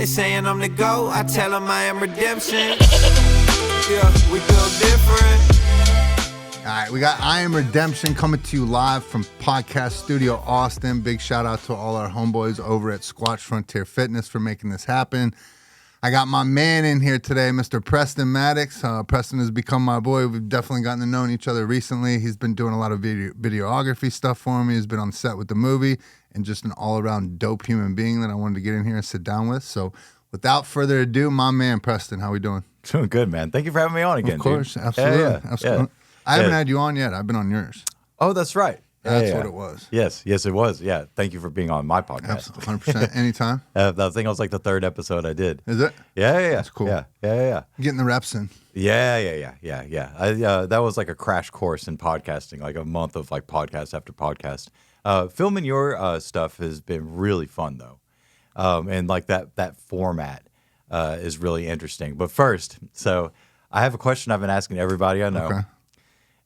They saying I'm the GOAT, I tell them I am redemption. Yeah, we build different. All right, we got I Am Redemption coming to you live from Podcast Studio Austin. Big shout out to all our homeboys over at Squatch Frontier Fitness for making this happen. I got my man in here today, Mr. Preston Maddox. Preston has become my boy. We've definitely gotten to know each other recently. He's been doing a lot of videography stuff for me. He's been on set with the movie and just an all-around dope human being that I wanted to get in here and sit down with. So without further ado, my man, Preston, how we doing? Doing good, man. Thank you for having me on again, Of course, dude. absolutely. Yeah. Absolutely. I haven't had you on yet. I've been on yours. Oh, that's right. That's what it was. Yes, it was. Yeah, thank you for being on my podcast. Absolutely, 100%. Anytime. I think it was like the third episode I did. Is it? Yeah. That's cool. Yeah. Getting the reps in. Yeah. That was like a crash course in podcasting, like a month of like podcast after podcast. Filming your stuff has been really fun though, and like that format is really interesting. But first, so I have a question I've been asking everybody I know. Okay.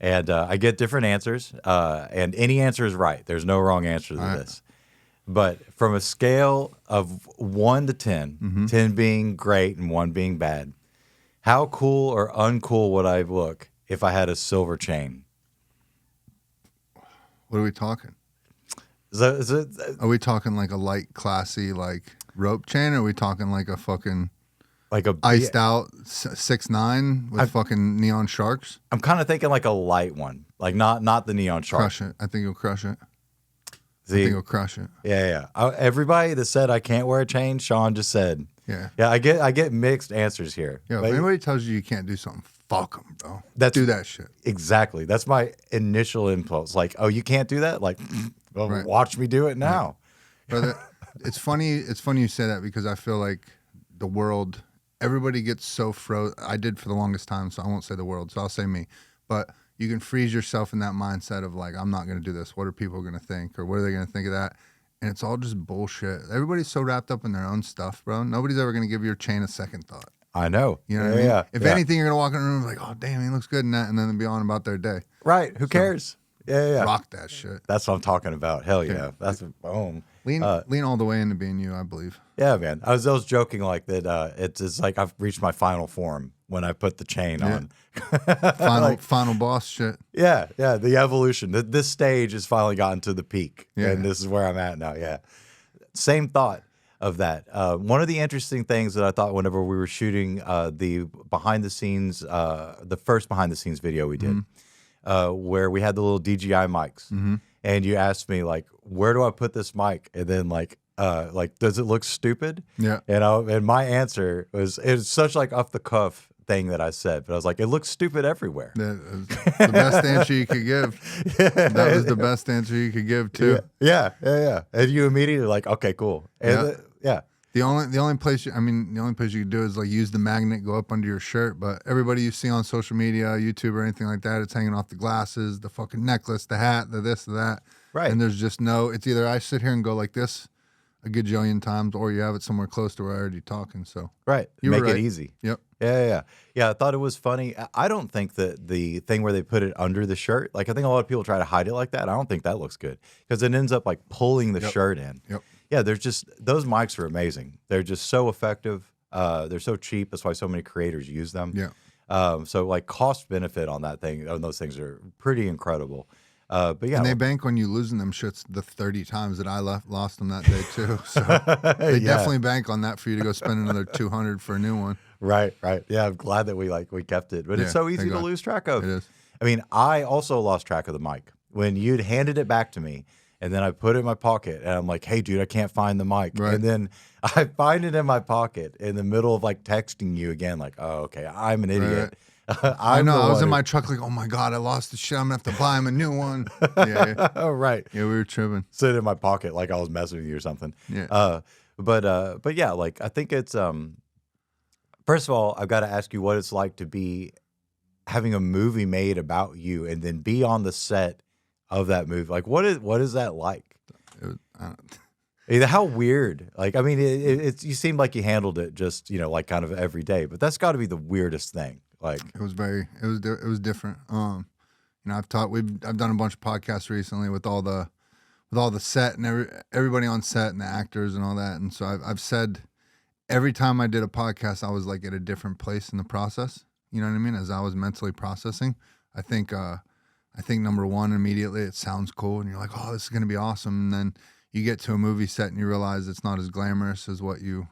And I get different answers, and any answer is right. There's no wrong answer to this. But from a scale of 1 to 10, 10 being great and 1 being bad, how cool or uncool would I look if I had a silver chain? What are we talking? Are we talking like a light, classy, like rope chain? Or are we talking like a fucking like a iced out 6'9" with fucking neon sharks? I'm kind of thinking like a light one, like not the neon shark. Crush it. I think you'll crush it. See, I think you'll crush it. Yeah. Everybody that said I can't wear a chain, Shawn just said. Yeah. I get mixed answers here. Yeah. If anybody tells you can't do something, fuck them, bro. Do that shit. Exactly. That's my initial impulse. Like, oh, you can't do that? Like, well, Right. watch me do it now. Right. Brother, it's funny. It's funny you say that because I feel like the world. Everybody gets so frozen. I did for the longest time, so I won't say the world, so I'll say me. But you can freeze yourself in that mindset of like, I'm not going to do this. What are people going to think? Or what are they going to think of that? And it's all just bullshit. Everybody's so wrapped up in their own stuff, bro. Nobody's ever going to give your chain a second thought. I know. You know what I mean? Yeah. If anything, you're going to walk in the room like, oh, damn, he looks good in that, and then be on about their day. Right. Who cares? Yeah. Rock that shit. That's what I'm talking about. Hell yeah. That's boom. Lean all the way into being you, I believe. Yeah, man. I was joking like that. It's like I've reached my final form when I put the chain on. Final boss shit. Yeah. The evolution. This stage has finally gotten to the peak, Yeah. and this is where I'm at now. Yeah. Same thought of that. One of the interesting things that I thought whenever we were shooting the behind the scenes, the first behind the scenes video we did, where we had the little DJI mics, and you asked me like, where do I put this mic? And then like, does it look stupid? Yeah. And my answer was, it's such like off the cuff thing that I said, but I was like, it looks stupid everywhere. That was the best answer you could give. That was the best answer you could give too. Yeah. And you immediately like, okay, cool. And The only place you could do is like use the magnet, go up under your shirt. But everybody you see on social media, YouTube or anything like that, it's hanging off the glasses, the fucking necklace, the hat, the this, the that. Right. And there's just it's either I sit here and go like this a gajillion times, or you have it somewhere close to where I'm already talking. So right, you make were right. it easy. Yep. Yeah. I thought it was funny. I don't think that the thing where they put it under the shirt, like I think a lot of people try to hide it like that. I don't think that looks good because it ends up like pulling the shirt in. Yep. Yeah, those mics are amazing. They're just so effective. They're so cheap. That's why so many creators use them. Yeah. So like cost benefit on those things are pretty incredible. But yeah, and they bank on you losing them shits the 30 times that I lost them that day too. So they definitely bank on that for you to go spend another $200 for a new one. Right. Yeah, I'm glad that we kept it, but it's so easy to lose track of. It is. I mean, I also lost track of the mic when you'd handed it back to me. And then I put it in my pocket, and I'm like, "Hey, dude, I can't find the mic." Right. And then I find it in my pocket in the middle of like texting you again, like, "Oh, okay, I'm an idiot." Right. I know. I was in my truck, like, "Oh my god, I lost the shit. I'm gonna have to buy him a new one." Yeah. Oh, right. Yeah, we were tripping. Sit in my pocket like I was messing with you or something. Yeah. But yeah, like I think it's first of all, I've got to ask you what it's like to be having a movie made about you and then be on the set of that movie. Like, what is that like? How weird. Like, I mean, it's you seem like you handled it just, like kind of every day, but that's got to be the weirdest thing. Like, it was different. I've done a bunch of podcasts recently with all the set and everybody on set and the actors and all that. And so I've said every time I did a podcast, I was like at a different place in the process. You know what I mean? As I was mentally processing, I think number one, immediately it sounds cool and you're like, oh, this is going to be awesome. And then you get to a movie set and you realize it's not as glamorous as when you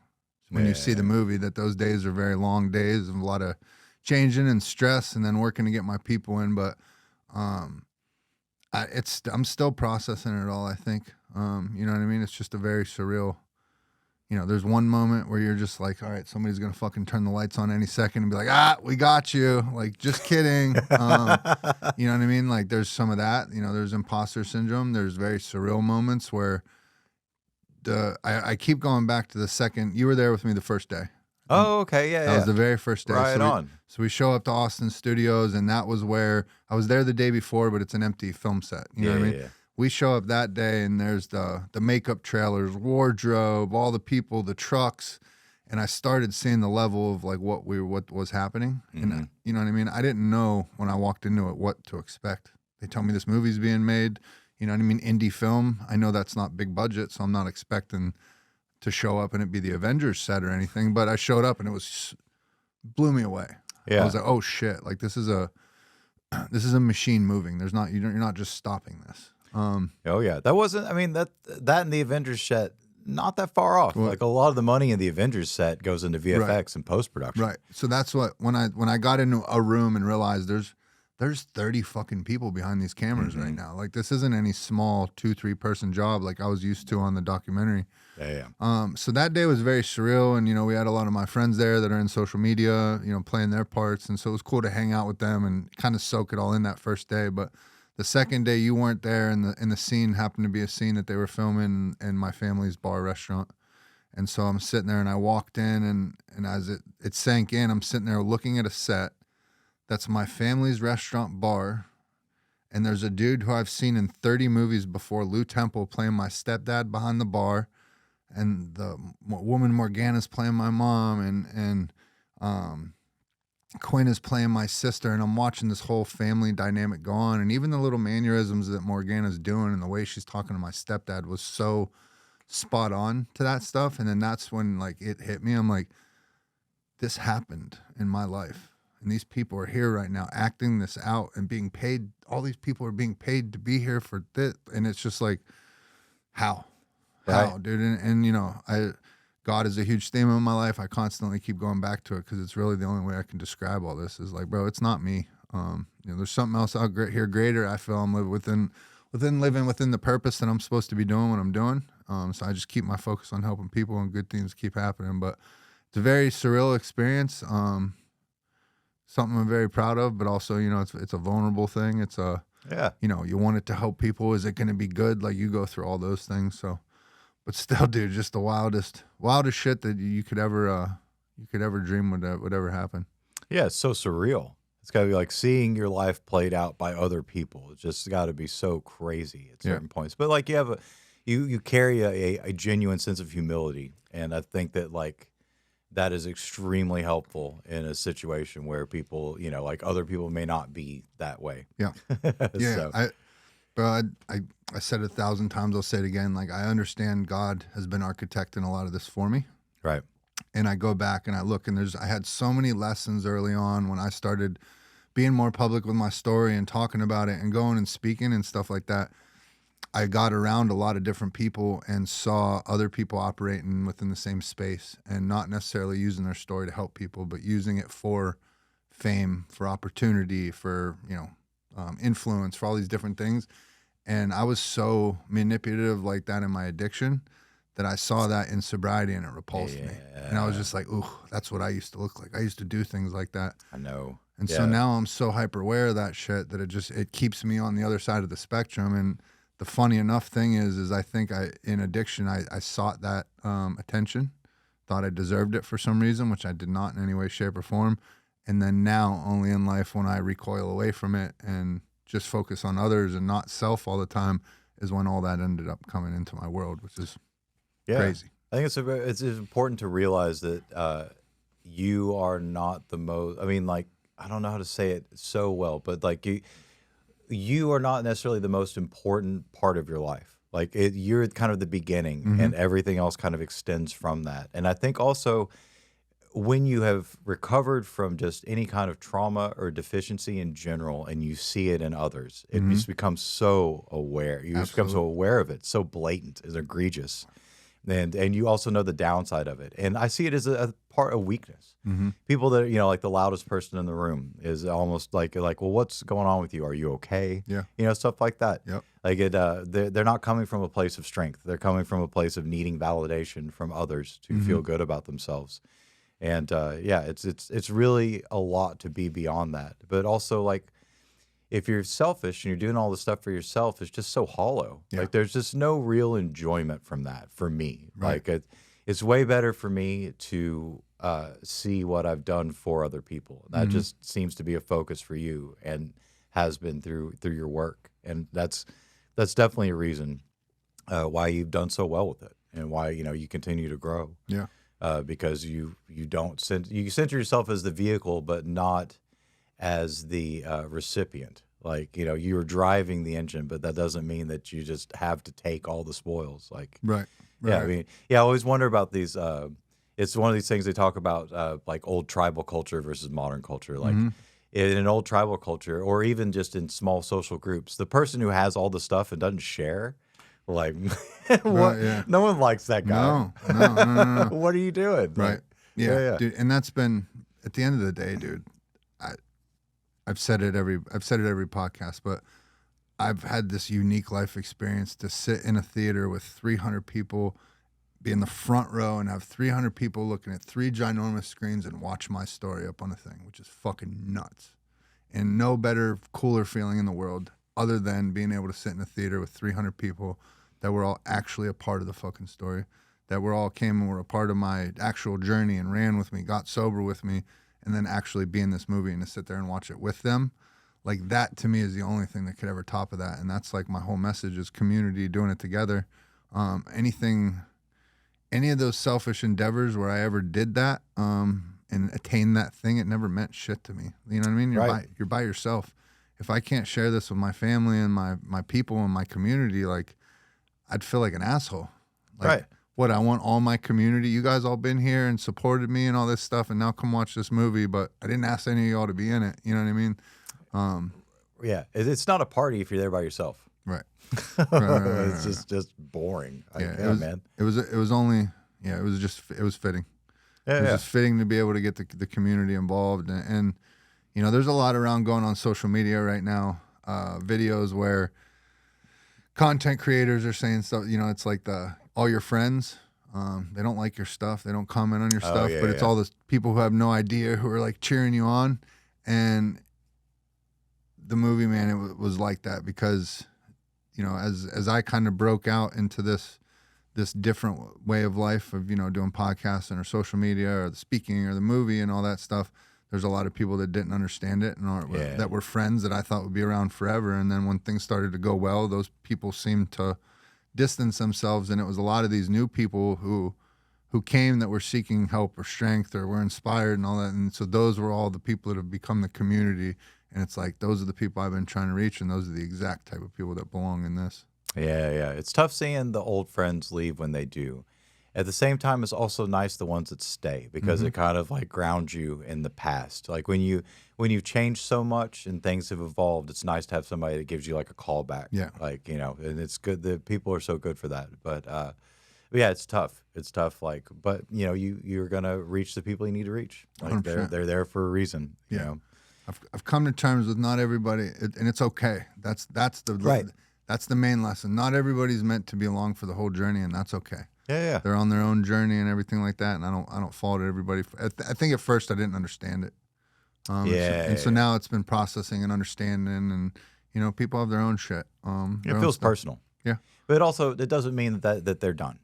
see the movie, that those days are very long days of a lot of changing and stress and then working to get my people in. But, I'm still processing it all, I think. You know what I mean? It's just a very surreal, there's one moment where you're just like, all right, somebody's going to fucking turn the lights on any second and be like, we got you. Like, just kidding. You know what I mean? Like, there's some of that, there's imposter syndrome. There's very surreal moments where I keep going back to the second, you were there with me the first day. Oh, okay. Yeah. That was the very first day. Right on. So we show up to Austin Studios, and that was where I was there the day before, but it's an empty film set. You know what I mean? Yeah. We show up that day, and there's the makeup trailers, wardrobe, all the people, the trucks, and I started seeing the level of like what was happening. And you know what I mean? I didn't know when I walked into it what to expect. They tell me this movie's being made. You know what I mean? Indie film. I know that's not big budget, so I'm not expecting to show up and it be the Avengers set or anything. But I showed up and it blew me away. Yeah. I was like, oh shit! Like this is a machine moving. You're not just stopping this. Oh yeah, that wasn't. I mean that and the Avengers set not that far off. Like a lot of the money in the Avengers set goes into VFX and post production. Right. So that's what when I got into a room and realized there's 30 fucking people behind these cameras right now. Like this isn't any small 2-3 person job like I was used to on the documentary. Yeah. So that day was very surreal, and we had a lot of my friends there that are in social media, playing their parts, and so it was cool to hang out with them and kind of soak it all in that first day. But the second day you weren't there, and the scene happened to be a scene that they were filming in my family's bar restaurant. And so I'm sitting there and I walked in and as it sank in, I'm sitting there looking at a set that's my family's restaurant bar. And there's a dude who I've seen in 30 movies before, Lou Temple, playing my stepdad behind the bar. And the woman Morgana's playing my mom, and Quinn is playing my sister, and I'm watching this whole family dynamic go on, and even the little mannerisms that Morgana's doing and the way she's talking to my stepdad was so spot on to that stuff. And then that's when like it hit me. I'm like, this happened in my life, and these people are here right now acting this out and being paid. All these people are being paid to be here for this, and it's just like, how, dude? And God is a huge theme in my life. I constantly keep going back to it because it's really the only way I can describe all this is like, bro, it's not me. There's something else out here greater. I feel I'm living within the purpose that I'm supposed to be doing what I'm doing. So I just keep my focus on helping people and good things keep happening. But it's a very surreal experience. Something I'm very proud of, but also, it's a vulnerable thing. It's you want it to help people. Is it going to be good? Like you go through all those things. So. But still, dude, just the wildest shit that you could ever dream would ever happen. Yeah, it's so surreal. It's got to be like seeing your life played out by other people. It's just got to be so crazy at certain points. But like you carry a genuine sense of humility, and I think that like that is extremely helpful in a situation where people, like other people may not be that way. Yeah, yeah. So. I said it 1,000 times. I'll say it again. Like I understand God has been architecting a lot of this for me. Right. And I go back and I look, and I had so many lessons early on when I started being more public with my story and talking about it and going and speaking and stuff like that. I got around a lot of different people and saw other people operating within the same space and not necessarily using their story to help people, but using it for fame, for opportunity, for, influence, for all these different things. And I was so manipulative like that in my addiction that I saw that in sobriety and it repulsed me. And I was just like, ooh, that's what I used to look like. I used to do things like that. I know. And so now I'm so hyper aware of that shit that it keeps me on the other side of the spectrum. And the funny enough thing is I think in addiction, I sought that attention, thought I deserved it for some reason, which I did not in any way, shape, or form. And then now only in life when I recoil away from it and just focus on others and not self all the time is when all that ended up coming into my world, which is crazy. I think it's important to realize that you are not the most, I mean, like, I don't know how to say it so well, but like you are not necessarily the most important part of your life. Like you're kind of the beginning, and everything else kind of extends from that. And I think also when you have recovered from just any kind of trauma or deficiency in general, and you see it in others, it just becomes so aware. You just become so aware of it, so blatant, is egregious. And you also know the downside of it. And I see it as a part of weakness. People that, like the loudest person in the room is almost like, well, what's going on with you? Are you okay? Yeah. Stuff like that. Yep. Like they're not coming from a place of strength. They're coming from a place of needing validation from others to feel good about themselves. And it's really a lot to be beyond that. But also, like, if you're selfish and you're doing all this stuff for yourself, it's just so hollow. Yeah. Like there's just no real enjoyment from that for me. Right. Like it's way better for me to see what I've done for other people. That just seems to be a focus for you and has been through your work. And that's definitely a reason why you've done so well with it and why, you continue to grow. Yeah. Because you center yourself as the vehicle, but not as the recipient. Like, you're driving the engine, but that doesn't mean that you just have to take all the spoils. Like, Right. yeah, I mean, I always wonder about these. It's one of these things they talk about, like old tribal culture versus modern culture. Like in an old tribal culture, or even just in small social groups, the person who has all the stuff and doesn't share, like, what? Right, yeah. No one likes that guy. No. What are you doing? Right. Like, Yeah, dude. And that's been, at the end of the day, dude, I've said it every podcast, but I've had this unique life experience to sit in a theater with 300 people, be in the front row and have 300 people looking at 3 ginormous screens and watch my story up on a thing, which is fucking nuts. And no better, cooler feeling in the world other than being able to sit in a theater with 300 people that were all actually a part of the fucking story, that were all came and were a part of my actual journey and ran with me, got sober with me, and then actually be in this movie and to sit there and watch it with them. Like, that to me is the only thing that could ever top of that. And that's like my whole message is community, doing it together. Any of those selfish endeavors where I ever did that and attained that thing, it never meant shit to me. You know what I mean? You're by yourself. If I can't share this with my family and my people and my community, like, I'd feel like an asshole. Like, right. What, I want all my community, you guys all been here and supported me and all this stuff, and now come watch this movie, but I didn't ask any of y'all to be in it. You know what I mean? Yeah, it's not a party if you're there by yourself. Right. It's just boring. Man. It was fitting. Yeah, it was just fitting to be able to get the community involved, and there's a lot around going on social media right now, videos where content creators are saying stuff. It's like all your friends, they don't like your stuff, they don't comment on your stuff, but it's all those people who have no idea who are like cheering you on. And the movie, man, it was like that because as I kind of broke out into this different way of life of doing podcasts and or social media or the speaking or the movie and all that stuff, there's a lot of people that didn't understand it and that were friends that I thought would be around forever. And then when things started to go well, those people seemed to distance themselves, and it was a lot of these new people who came that were seeking help or strength or were inspired and all that. And so those were all the people that have become the community. And it's like, those are the people I've been trying to reach, and those are the exact type of people that belong in this. Yeah. It's tough seeing the old friends leave when they do. At the same time, it's also nice the ones that stay, because it kind of like grounds you in the past. Like when you've changed so much and things have evolved, it's nice to have somebody that gives you like a callback. Yeah. Like, and it's good. The people are so good for that. But yeah, it's tough. It's tough. Like, but you're going to reach the people you need to reach. Like 100%. they're there for a reason. Yeah. You know? I've come to terms with not everybody, and it's okay. That's the main lesson. Not everybody's meant to be along for the whole journey, and that's okay. Yeah. They're on their own journey and everything like that, and I don't fault everybody. I think at first I didn't understand it. So now it's been processing and understanding, and people have their own shit. It feels personal. Yeah, but also it doesn't mean that they're done.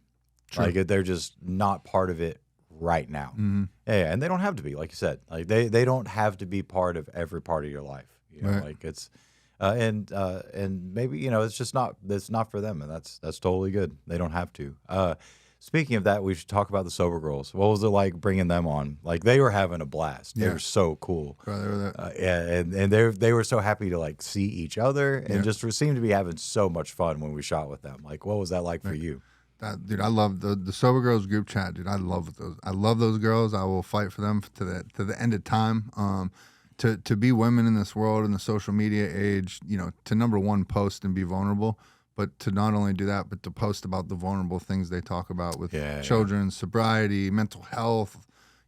True. Like they're just not part of it right now. Mm-hmm. Yeah, and they don't have to be, like you said. Like they don't have to be part of every part of your life. Right. Like it's and maybe it's just not for them, and that's totally good. They don't have to. Speaking of that, we should talk about the Sober Girls. What was it like bringing them on? Like they were having a blast. They Yeah. were so cool. Bro, they were Yeah, and they were so happy to like see each other and just seemed to be having so much fun when we shot with them. Like, what was that like for you? Dude, I love the Sober Girls group chat, dude. I love those. I love those girls. I will fight for them to the end of time. To be women in this world in the social media age, you know, to number one, post and be vulnerable, but to not only do that, but to post about the vulnerable things they talk about with children, sobriety, mental health,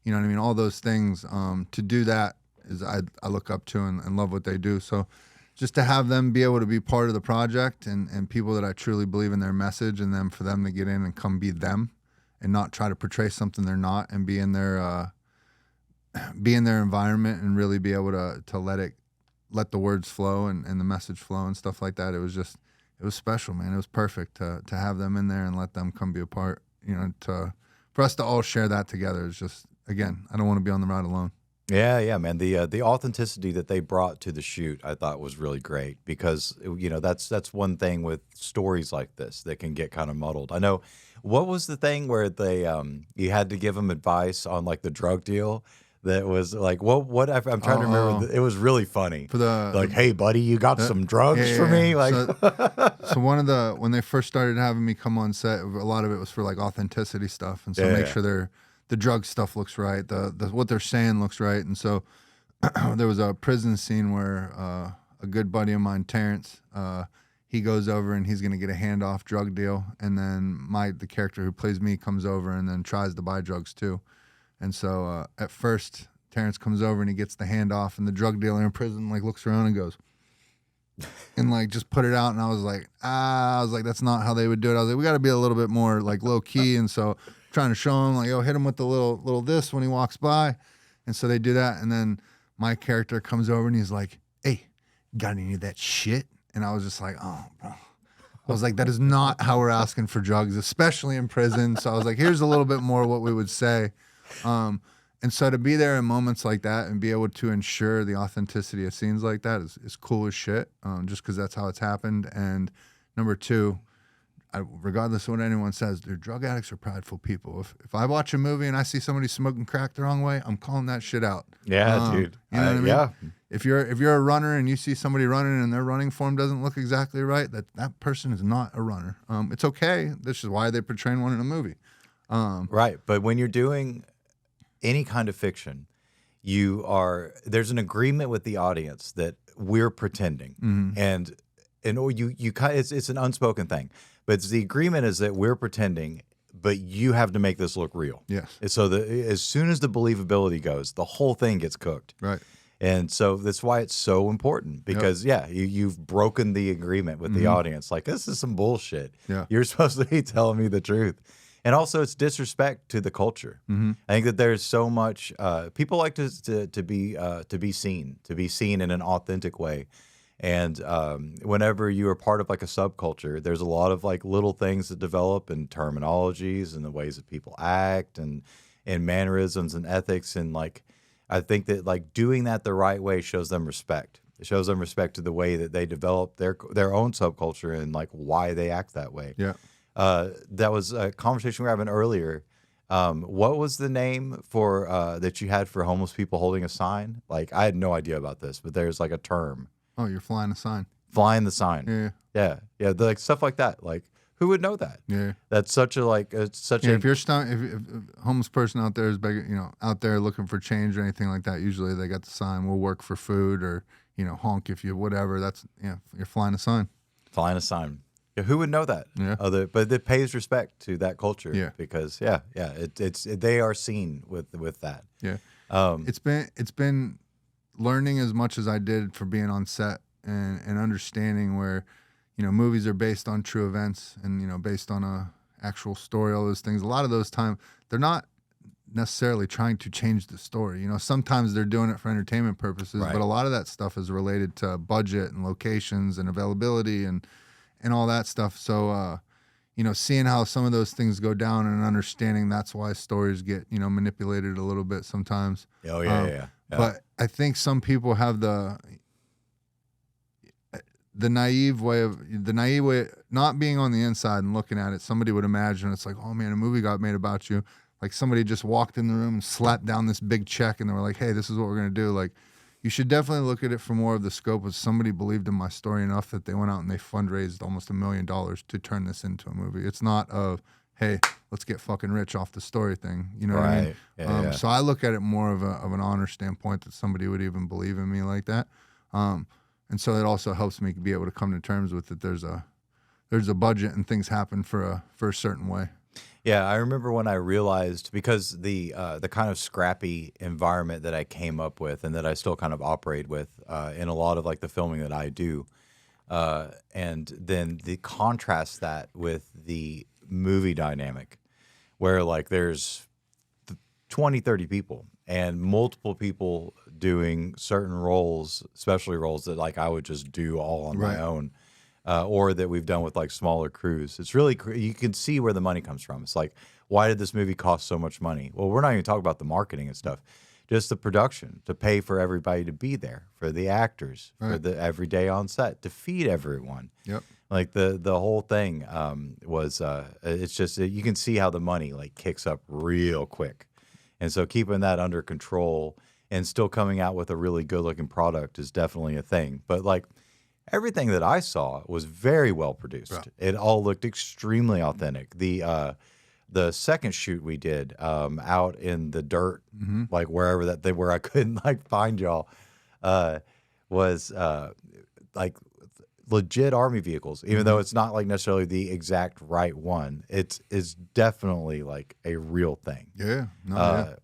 you know what I mean? All those things. To do that is I look up to and love what they do. So just to have them be able to be part of the project and people that I truly believe in their message and then for them to get in and come be them and not try to portray something they're not and be in their environment and really be able to let the words flow and the message flow and stuff like that. It was special, man. It was perfect to have them in there and let them come be a part, you know, for us to all share that together is just, again, I don't want to be on the ride alone. Yeah, man. The authenticity that they brought to the shoot, I thought was really great because you know that's one thing with stories like this that can get kind of muddled. I know. What was the thing where they you had to give them advice on like the drug deal? That was like what I'm trying to remember. It was really funny. For the like, hey buddy, you got some drugs for me? Like, so when they first started having me come on set, a lot of it was for like authenticity stuff, and so make sure the drug stuff looks right, the what they're saying looks right, and so there was a prison scene where a good buddy of mine, Terrence, he goes over and he's gonna get a handoff drug deal, and then the character who plays me comes over and then tries to buy drugs too. And so at first, Terrence comes over and he gets the handoff, and the drug dealer in prison like looks around and goes, and like just put it out. And I was like, that's not how they would do it. I was like, we got to be a little bit more like low key. And so trying to show him like, yo, hit him with the little this when he walks by. And so they do that. And then my character comes over and he's like, hey, got any of that shit? And I was just like, oh, bro. I was like, that is not how we're asking for drugs, especially in prison. So I was like, here's a little bit more what we would say. And so to be there in moments like that and be able to ensure the authenticity of scenes like that is cool as shit, just because that's how it's happened. And number two, regardless of what anyone says, they're drug addicts are prideful people. If I watch a movie and I see somebody smoking crack the wrong way, I'm calling that shit out. Yeah, dude. You know what I mean? Yeah. If you're a runner and you see somebody running and their running form doesn't look exactly right, that person is not a runner. It's okay. This is why they portray one in a movie. Right. But when you're doing any kind of fiction, there's an agreement with the audience that we're pretending, and it's an unspoken thing, but the agreement is that we're pretending, but you have to make this look real. Yes. And so as soon as the believability goes, the whole thing gets cooked. Right. And so that's why it's so important because you've broken the agreement with the audience. Like, this is some bullshit. Yeah. You're supposed to be telling me the truth. And also, it's disrespect to the culture. I think that there's so much people like to be seen in an authentic way. And whenever you are part of like a subculture, there's a lot of like little things that develop in terminologies and the ways that people act and mannerisms and ethics. And like, I think that like doing that the right way shows them respect. It shows them respect to the way that they develop their own subculture and like why they act that way. Yeah. That was a conversation we were having earlier. What was the name for that you had for homeless people holding a sign? Like, I had no idea about this, but there's like a term. Oh, you're flying a sign. Flying the sign. Yeah. Yeah. Like stuff like that. Like, who would know that? Yeah. That's such a if you're if a homeless person out there is begging, you know, out there looking for change or anything like that, usually they got the sign, we'll work for food, or, you know, honk if you whatever. That's you're flying a sign. Flying a sign. Yeah, who would know that? Yeah. But it pays respect to that culture. Yeah. Because they are seen with that. Yeah. It's been learning as much as I did for being on set and understanding where, you know, movies are based on true events and, you know, based on a actual story, all those things. A lot of those times they're not necessarily trying to change the story. You know, sometimes they're doing it for entertainment purposes, but a lot of that stuff is related to budget and locations and availability and all that stuff. So, you know, seeing how some of those things go down and understanding that's why stories get, you know, manipulated a little bit sometimes. Oh, yeah. But I think some people have the naive way, not being on the inside and looking at it, somebody would imagine it's like, oh man, a movie got made about you. Like somebody just walked in the room and slapped down this big check and they were like, hey, this is what we're going to do. Like, you should definitely look at it from more of the scope of somebody believed in my story enough that they went out and they fundraised almost $1 million to turn this into a movie. It's not of, hey, let's get fucking rich off the story thing. You know what I mean? Yeah. So I look at it more of an honor standpoint that somebody would even believe in me like that. And so it also helps me be able to come to terms with that there's a budget and things happen for a certain way. Yeah, I remember when I realized, because the kind of scrappy environment that I came up with and that I still kind of operate with in a lot of like the filming that I do, and then the contrast that with the movie dynamic where like there's 20, 30 people and multiple people doing certain roles, especially roles that like I would just do all on my own. Or that we've done with like smaller crews. It's really, you can see where the money comes from. It's like, why did this movie cost so much money? Well, we're not even talking about the marketing and stuff, just the production, to pay for everybody to be there, for the actors, for the every day on set, to feed everyone. Yep. Like the whole thing was, it's just, you can see how the money like kicks up real quick. And so keeping that under control and still coming out with a really good looking product is definitely a thing. But like, everything that I saw was very well produced. Yeah. It all looked extremely authentic. The second shoot we did out in the dirt, like wherever where I couldn't like find y'all, was like legit Army vehicles. Even though it's not like necessarily the exact right one, it's definitely like a real thing. Yeah.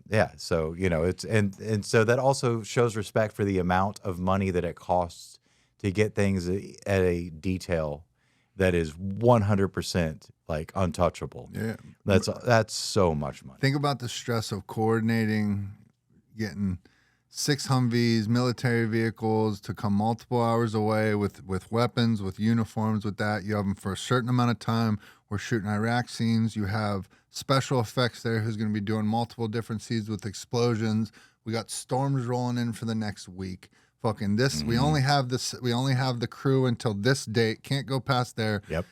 Yeah. So it's and so that also shows respect for the amount of money that it costs to get things at a detail that is 100% like untouchable. Yeah. That's so much money. Think about the stress of coordinating, getting 6 Humvees, military vehicles to come multiple hours away with weapons, with uniforms, with that. You have them for a certain amount of time. We're shooting Iraq scenes. You have special effects there who's going to be doing multiple different scenes with explosions. We got storms rolling in for the next week. Fucking this, we only have the crew until this date, can't go past there. Yep.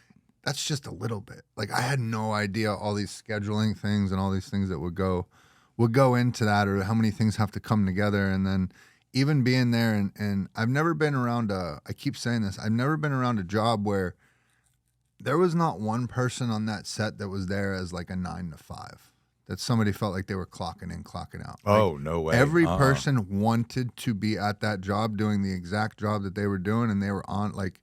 That's just a little bit. Like, I had no idea all these scheduling things and all these things that would go into that, or how many things have to come together. And then even being there, and I've never been around I keep saying this, I've never been around a job where there was not one person on that set that was there as like a 9 to 5. That somebody felt like they were clocking in, clocking out. Oh, like, no way. Every person wanted to be at that job doing the exact job that they were doing, and they were on, like,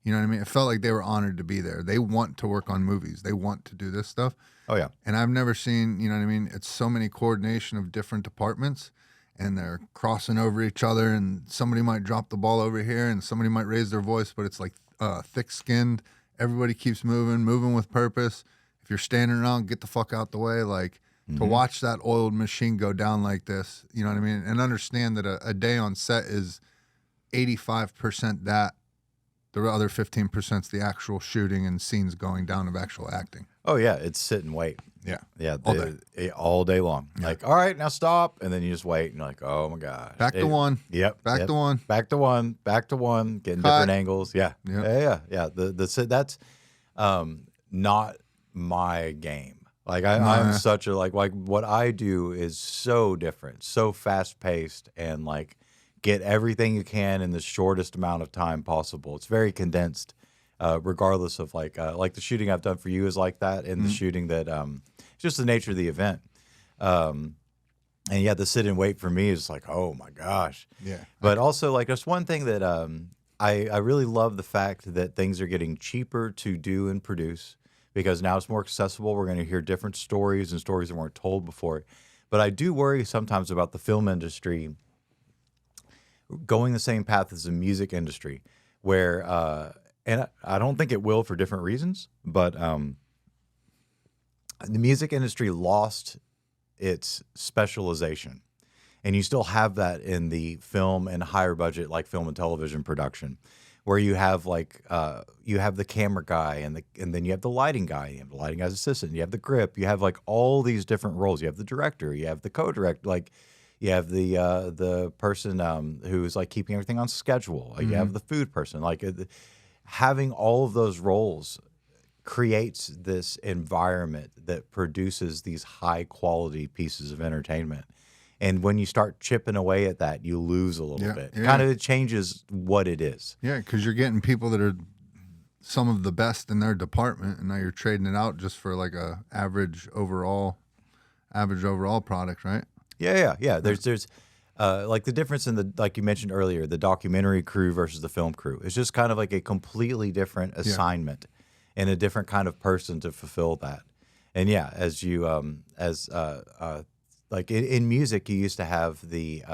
you know what I mean? It felt like they were honored to be there. They want to work on movies. They want to do this stuff. Oh, yeah. And I've never seen, you know what I mean? It's so many coordination of different departments, and they're crossing over each other, and somebody might drop the ball over here, and somebody might raise their voice, but it's like thick-skinned. Everybody keeps moving with purpose. If you're standing around, get the fuck out the way. Like, to watch that oiled machine go down like this, you know what I mean? And understand that a day on set is 85% that. The other 15% is the actual shooting and scenes going down of actual acting. Oh, yeah. It's sit and wait. Yeah. Yeah. All day long. Yeah. Like, all right, now stop. And then you just wait. And you're like, oh, my God. Back to one. Yep. Back to one. Back to one. Back to one. Getting different angles. Yeah. Yep. Yeah. That's not my game. Like I'm such a like what I do is so different, so fast paced, and like get everything you can in the shortest amount of time possible. It's very condensed, regardless of like the shooting I've done for you is like that, and the shooting that it's just the nature of the event. And yeah, the sit and wait for me is like, oh my gosh. Yeah. But also like there's one thing that I really love the fact that things are getting cheaper to do and produce. Because now it's more accessible. We're going to hear different stories and stories that weren't told before. But I do worry sometimes about the film industry going the same path as the music industry, where, and I don't think it will for different reasons, but the music industry lost its specialization. And you still have that in the film and higher budget, like film and television production, where you have like you have the camera guy and then you have the lighting guy, you have the lighting guy's assistant, you have the grip, you have like all these different roles. You have the director, you have the co-director, like you have the person who's like keeping everything on schedule. Like, you have the food person, like having all of those roles creates this environment that produces these high quality pieces of entertainment. And when you start chipping away at that, you lose a little bit. Kind of it changes what it is. Yeah, because you're getting people that are some of the best in their department, and now you're trading it out just for like a average overall product, right? Yeah. There's like the difference in the, like you mentioned earlier, the documentary crew versus the film crew. It's just kind of like a completely different assignment and a different kind of person to fulfill that. And yeah, as you like in music, you used to have the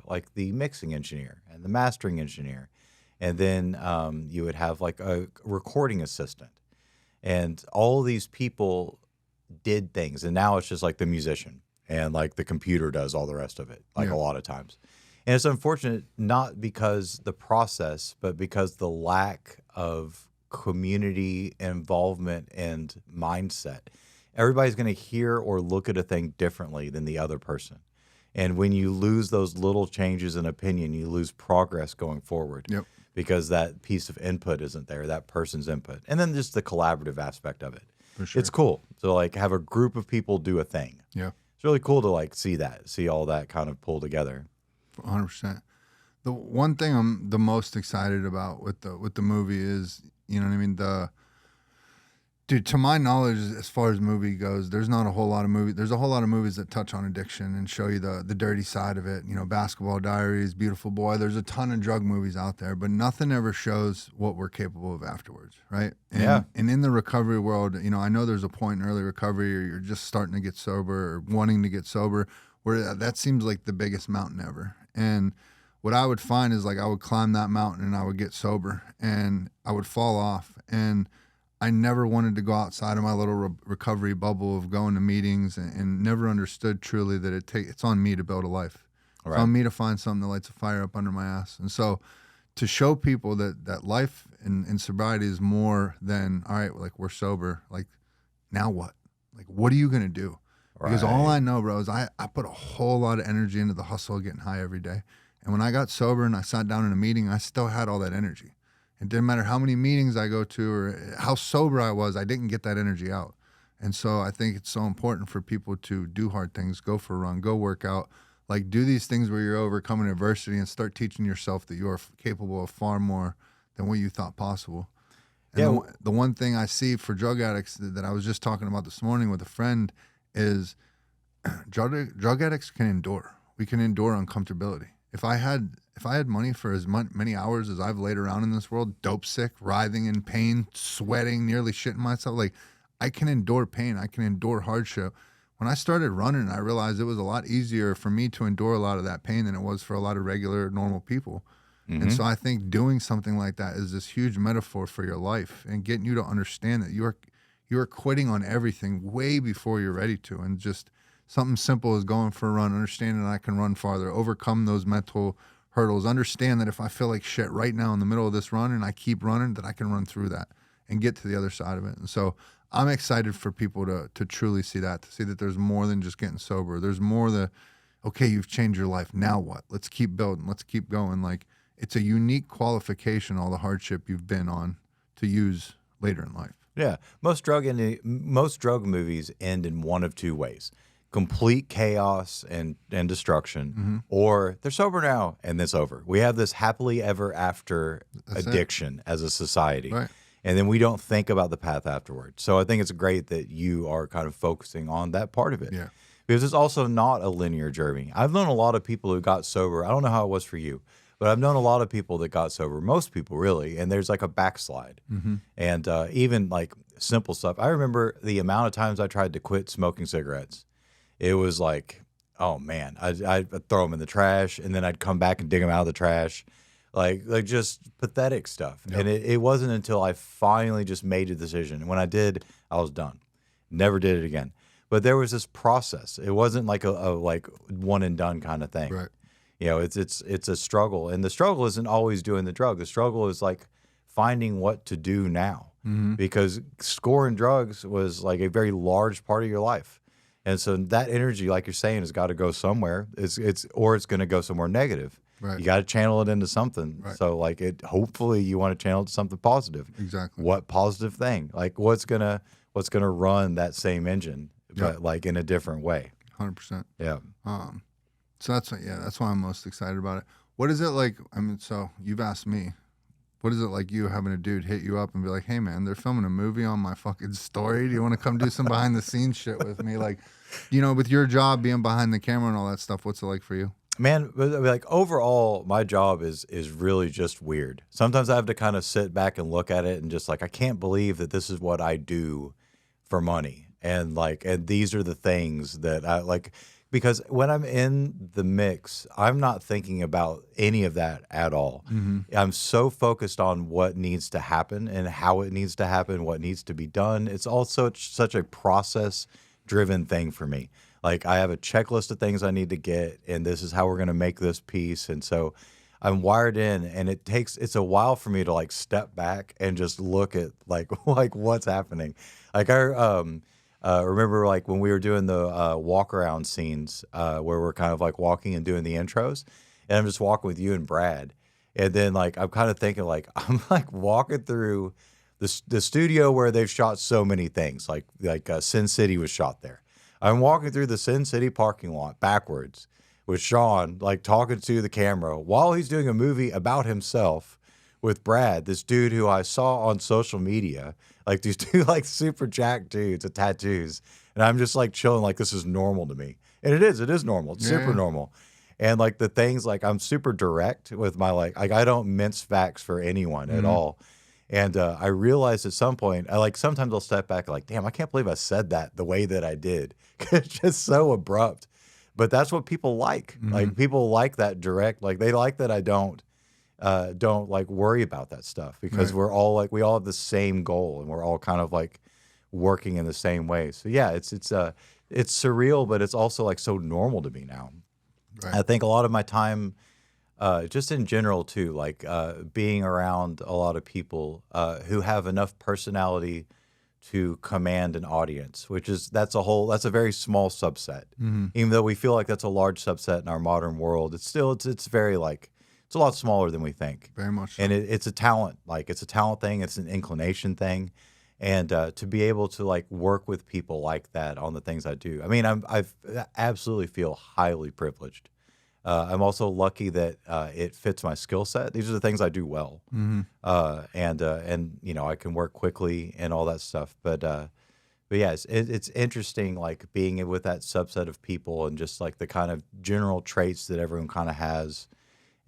like the mixing engineer and the mastering engineer, and then you would have like a recording assistant, and all of these people did things. And now it's just like the musician, and like the computer does all the rest of it, like a lot of times. And it's unfortunate, not because the process, but because the lack of community involvement and mindset. Everybody's going to hear or look at a thing differently than the other person. And when you lose those little changes in opinion, you lose progress going forward. Yep. Because that piece of input isn't there, that person's input. And then just the collaborative aspect of it. For sure. It's cool to like have a group of people do a thing. Yeah. It's really cool to like see all that kind of pull together. 100%. The one thing I'm the most excited about with the movie is, you know what I mean, dude, to my knowledge, as far as movie goes, there's not a whole lot of movies. There's a whole lot of movies that touch on addiction and show you the dirty side of it. You know, Basketball Diaries, Beautiful Boy. There's a ton of drug movies out there, but nothing ever shows what we're capable of afterwards, right? And in the recovery world, you know, I know there's a point in early recovery, or you're just starting to get sober or wanting to get sober, where that seems like the biggest mountain ever. And what I would find is like I would climb that mountain and I would get sober and I would fall off, and I never wanted to go outside of my little recovery bubble of going to meetings, and never understood truly that it's on me to build a life. Right. It's on me to find something that lights a fire up under my ass. And so to show people that life in sobriety is more than, all right, like we're sober, like now what? Like what are you going to do? Right. Because all I know, bro, is I put a whole lot of energy into the hustle of getting high every day. And when I got sober and I sat down in a meeting, I still had all that energy. It didn't matter how many meetings I go to or how sober I was, I didn't get that energy out. And so I think it's so important for people to do hard things, go for a run, go work out, like do these things where you're overcoming adversity and start teaching yourself that you're capable of far more than what you thought possible. And the one thing I see for drug addicts that I was just talking about this morning with a friend is drug addicts can endure. We can endure uncomfortability. If I had money for as many hours as I've laid around in this world, dope sick, writhing in pain, sweating, nearly shitting myself, like I can endure pain. I can endure hardship. When I started running, I realized it was a lot easier for me to endure a lot of that pain than it was for a lot of regular, normal people. Mm-hmm. And so I think doing something like that is this huge metaphor for your life and getting you to understand that you're quitting on everything way before you're ready to. And just something simple as going for a run, understanding that I can run farther, overcome those mental hurdles, understand that if I feel like shit right now in the middle of this run and I keep running, that I can run through that and get to the other side of it. And so I'm excited for people to truly see that, to see that there's more than just getting sober. There's more okay, you've changed your life. Now what? Let's keep building. Let's keep going. Like it's a unique qualification, all the hardship you've been on, to use later in life. Yeah. Most drug movies end in one of two ways. Complete chaos and destruction, or they're sober now and it's over. We have this happily ever after addiction as a society. Right. And then we don't think about the path afterward. So I think it's great that you are kind of focusing on that part of it. Yeah. Because it's also not a linear journey. I've known a lot of people who got sober. I don't know how it was for you, but I've known a lot of people that got sober, most people really, and there's like a backslide. Mm-hmm. And even like simple stuff. I remember the amount of times I tried to quit smoking cigarettes. It was like, oh man, I'd throw them in the trash and then I'd come back and dig them out of the trash. Like just pathetic stuff. Yep. And it wasn't until I finally just made a decision. And when I did, I was done. Never did it again. But there was this process. It wasn't like a like one and done kind of thing. Right. You know, it's a struggle. And the struggle isn't always doing the drug. The struggle is like finding what to do now. Mm-hmm. Because scoring drugs was like a very large part of your life. And so that energy, like you're saying, has got to go somewhere. It's going to go somewhere negative. Right. You got to channel it into something. Right. So like hopefully you want to channel it to something positive. Exactly. What positive thing? Like what's gonna run that same engine, but like in a different way. 100%. Yeah. So that's why I'm most excited about it. What is it like? I mean, so you've asked me, what is it like you having a dude hit you up and be like, hey man, they're filming a movie on my fucking story. Do you want to come do some behind the scenes shit with me? Like, with your job being behind the camera and all that stuff, what's it like for you? Man, like overall, my job is really just weird. Sometimes I have to kind of sit back and look at it and just like, I can't believe that this is what I do for money. And these are the things that I like, because when I'm in the mix, I'm not thinking about any of that at all. I'm so focused on what needs to happen and how it needs to happen, what needs to be done. It's also such a process-driven thing for me. Like I have a checklist of things I need to get, and this is how we're going to make this piece. And so I'm wired in, and it's a while for me to like step back and just look at like what's happening. Like I remember like when we were doing the walk around scenes where we're kind of like walking and doing the intros, and I'm just walking with you and Brad, and then like I'm kind of thinking like I'm like walking through the studio where they've shot so many things, like Sin City was shot there. I'm walking through the Sin City parking lot backwards with Shawn, like talking to the camera while he's doing a movie about himself with Brad, this dude who I saw on social media, like these two like super jacked dudes with tattoos. And I'm just like chilling, like this is normal to me. And it is normal. It's super normal. And like the things, like I'm super direct with my like I don't mince facts for anyone at all. And I realized at some point, sometimes I'll step back like, damn, I can't believe I said that the way that I did. It's just so abrupt. But that's what people like. Like people like that direct. Like they like that I don't like worry about that stuff, because we're all like, we all have the same goal, and we're all kind of like working in the same way. So yeah, it's surreal, but it's also like so normal to me now. Right. I think a lot of my time, just in general too, like being around a lot of people who have enough personality to command an audience, that's a very small subset. Even though we feel like that's a large subset in our modern world, it's very like, it's a lot smaller than we think. Very much so. And it's a talent, it's a talent thing, it's an inclination thing. And to be able to like work with people like that on the things I do, I mean, I absolutely feel highly privileged. I'm also lucky that it fits my skill set. These are the things I do well, and I can work quickly and all that stuff. But yeah, it's interesting, like being with that subset of people and just like the kind of general traits that everyone kind of has,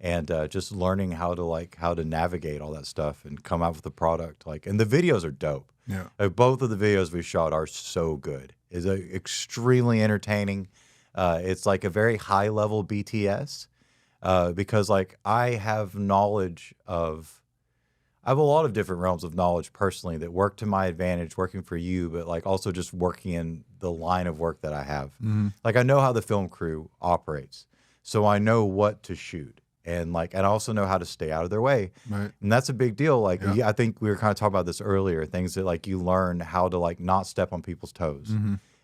and just learning how to navigate all that stuff and come out with a product. And the videos are dope. Yeah, both of the videos we shot are so good. It's extremely entertaining. It's like a very high level BTS because like I have a lot of different realms of knowledge personally that work to my advantage working for you, but like also just working in the line of work that I have. Like I know how the film crew operates, so I know what to shoot. And I also know how to stay out of their way. Right. And that's a big deal. I think we were kind of talking about this earlier, things that like you learn how to like not step on people's toes.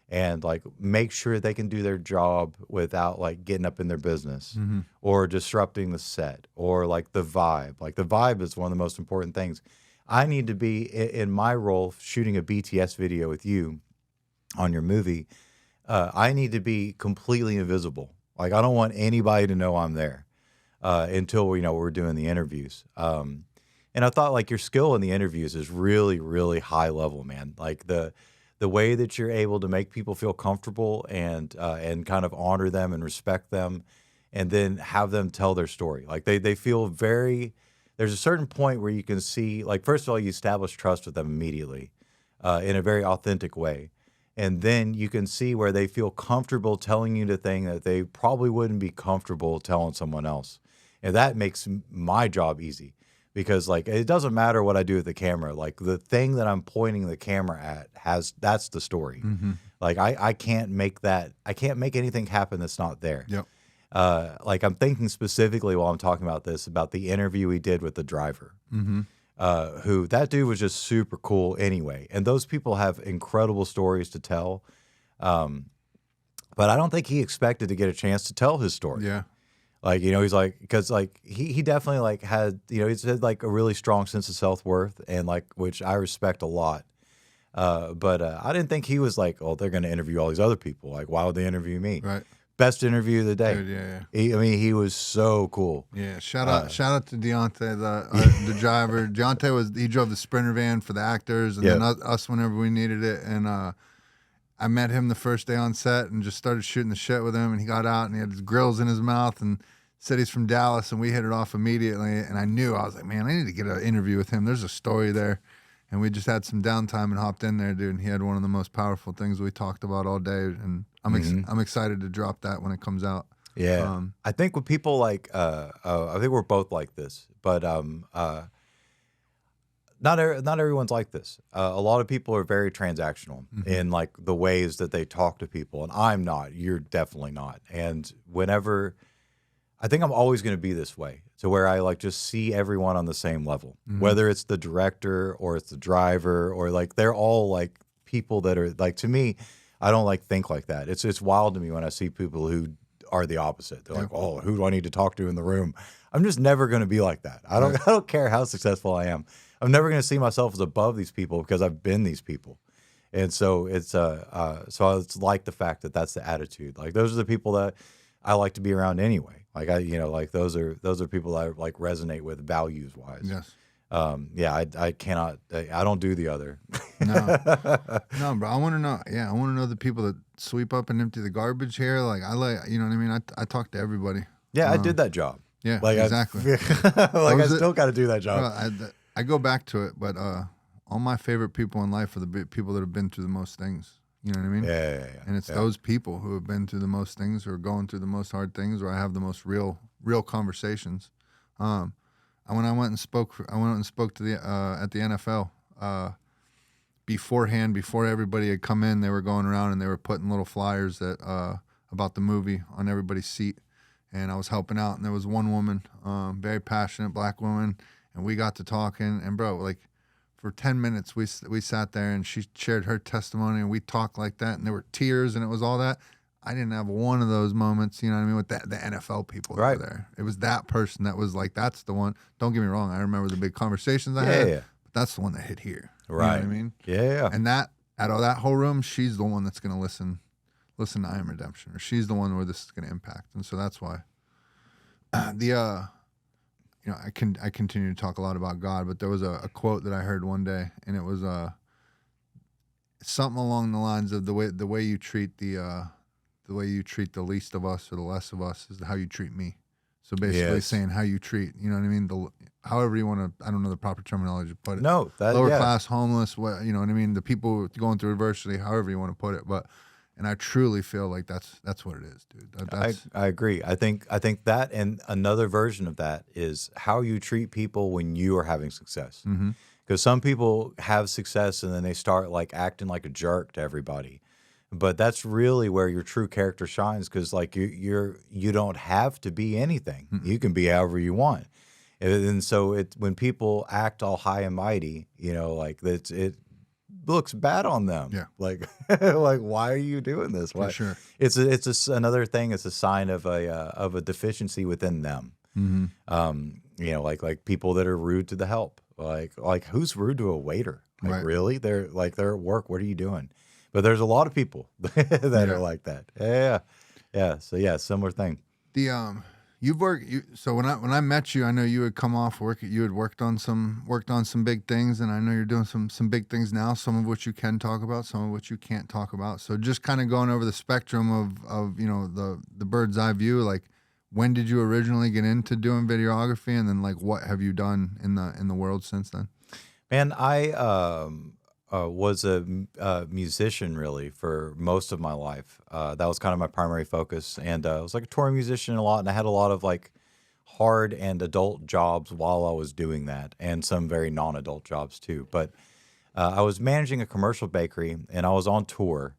And like make sure they can do their job without like getting up in their business or disrupting the set or like the vibe. Like the vibe is one of the most important things. I need to be in my role shooting a BTS video with you on your movie. I need to be completely invisible. Like I don't want anybody to know I'm there until we're doing the interviews. And I thought like your skill in the interviews is really, really high level, man. Like the way that you're able to make people feel comfortable and kind of honor them and respect them, and then have them tell their story. Like they feel there's a certain point where you can see, like, first of all, you establish trust with them immediately in a very authentic way. And then you can see where they feel comfortable telling you the thing that they probably wouldn't be comfortable telling someone else. And that makes my job easy. Because like it doesn't matter what I do with the camera, like the thing that I'm pointing the camera at that's the story. Like I can't make anything happen that's not there. Yep. Like I'm thinking specifically while I'm talking about this about the interview we did with the driver, who that dude was just super cool anyway. And those people have incredible stories to tell. But I don't think he expected to get a chance to tell his story. Yeah. Like, he's like, because like he definitely like had, he's had like a really strong sense of self-worth, and like, which I respect a lot. But I didn't think he was like, oh, they're going to interview all these other people. Like, why would they interview me? Right. Best interview of the day. Dude, yeah. I mean, he was so cool. Yeah, shout out to Deontay, the driver. Deontay he drove the Sprinter van for the actors, and then us whenever we needed it. And I met him the first day on set and just started shooting the shit with him. And he got out and he had his grills in his mouth and said he's from Dallas, and we hit it off immediately. And I was like, man, I need to get an interview with him. There's a story there. And we just had some downtime and hopped in there, dude. And he had one of the most powerful things we talked about all day. And I'm excited to drop that when it comes out. Yeah, I think with people like, I think we're both like this, but not everyone's like this. A lot of people are very transactional in like the ways that they talk to people, and I'm not. You're definitely not. And I think I'm always going to be this way, to where I like just see everyone on the same level, whether it's the director or it's the driver, or like they're all like people that are like, to me, I don't like think like that. It's wild to me when I see people who are the opposite. They're like, oh, who do I need to talk to in the room? I'm just never going to be like that. I don't care how successful I am. I'm never going to see myself as above these people because I've been these people. And so it's like the fact that that's the attitude. Like, those are the people that I like to be around anyway. Like, like those are people that I like resonate with values wise. Yes. I cannot, I don't do the other. No, bro. I want to know. Yeah, I want to know the people that sweep up and empty the garbage here. Like, you know what I mean? I talk to everybody. Yeah, I did that job. Yeah, like exactly. I still got to do that job. I go back to it, but all my favorite people in life are the people that have been through the most things. You know what I mean? Yeah. And it's those people who have been through the most things, or going through the most hard things, or I have the most real conversations. And when I went and spoke to the at the NFL beforehand, before everybody had come in, they were going around and they were putting little flyers that about the movie on everybody's seat, and I was helping out. And there was one woman, very passionate black woman, and we got to talking. And bro, like, for 10 minutes, we sat there and she shared her testimony and we talked like that, and there were tears and it was all that. I didn't have one of those moments, you know what I mean, with the NFL people over there. It was that person that was like, that's the one. Don't get me wrong, I remember the big conversations I had, but that's the one that hit here. Right. You know what I mean? Yeah. And that, out of that whole room, she's the one that's going to listen to I Am Redemption, or she's the one where this is going to impact. And so that's why I continue to talk a lot about God, but there was a quote that I heard one day, and it was something along the lines of the way you treat the least of us or the less of us is how you treat me. So basically saying how you treat, you know what I mean? However you want to, I don't know the proper terminology to put it. No, lower class, homeless, you know what I mean? The people going through adversity, however you want to put it. And I truly feel like that's what it is, dude. I agree. I think that, and another version of that is how you treat people when you are having success. Because some people have success and then they start like acting like a jerk to everybody. But that's really where your true character shines, because like you don't have to be anything. You can be however you want. And so when people act all high and mighty, like it looks bad on them. Yeah. Like, why are you doing this? Why? For sure. It's another thing. It's a sign of a deficiency within them. Like people that are rude to the help. Like who's rude to a waiter? Like, really? They're at work. What are you doing? But there's a lot of people that are like that. Yeah. So yeah, similar thing. So when I met you, I know you had come off work. You had worked on some big things, and I know you're doing some big things now. Some of which you can talk about, some of which you can't talk about. So just kind of going over the spectrum of the bird's eye view. Like, when did you originally get into doing videography, and then like what have you done in the world since then? Man, I was a musician really for most of my life. That was kind of my primary focus, and I was like a touring musician a lot, and I had a lot of like hard and adult jobs while I was doing that, and some very non-adult jobs too. But I was managing a commercial bakery, and I was on tour,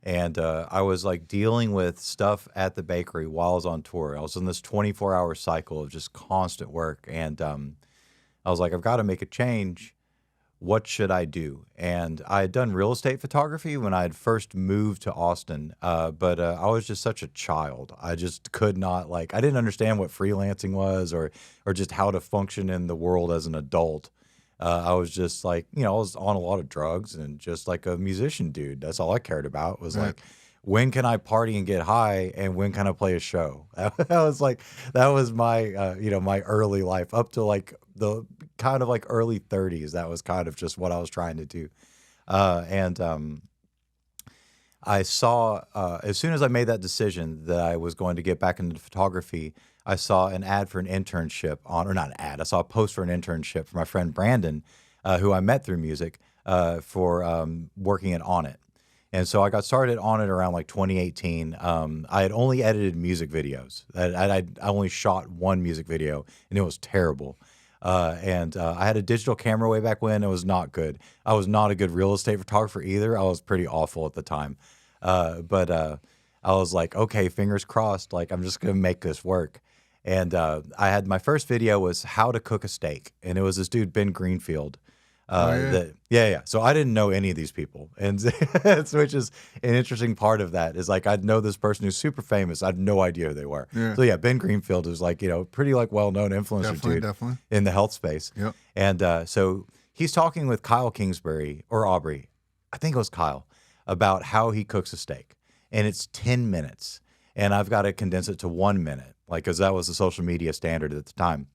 and I was like dealing with stuff at the bakery while I was on tour. I was in this 24-hour cycle of just constant work, and I was like, I've got to make a change. what should I do? And I had done real estate photography when I had first moved to Austin, but I was just such a child. I just could not like I didn't understand what freelancing was or just how to function in the world as an adult. I was just like, I was on a lot of drugs and just like a musician dude. That's all I cared about was like, when can I party and get high and when can I play a show? That was my, my early life up to like the kind of like early 30s. That was kind of just what I was trying to do. I saw, as soon as I made that decision that I was going to get back into photography, I saw an ad for an internship or not an ad, I saw a post for an internship for my friend Brandon, who I met through music, for working at Onnit. And so I got started on it around like 2018. I had only edited music videos. I only shot one music video, and it was terrible. I had a digital camera way back when. It was not good. I was not a good real estate photographer either. I was pretty awful at the time. But I was like, okay, fingers crossed. Like, I'm just going to make this work. And I had my first video was how to cook a steak. And it was this dude, Ben Greenfield. So I didn't know any of these people, and which is an interesting part of that is like I'd know this person who's super famous. I had no idea who they were. So yeah, Ben Greenfield is like pretty like well known influencer dude in the health space. Yep. And so he's talking with Kyle Kingsbury or Aubrey, I think it was Kyle, about how he cooks a steak, and it's 10 minutes, and I've got to condense it to 1 minute, like because that was the social media standard at the time.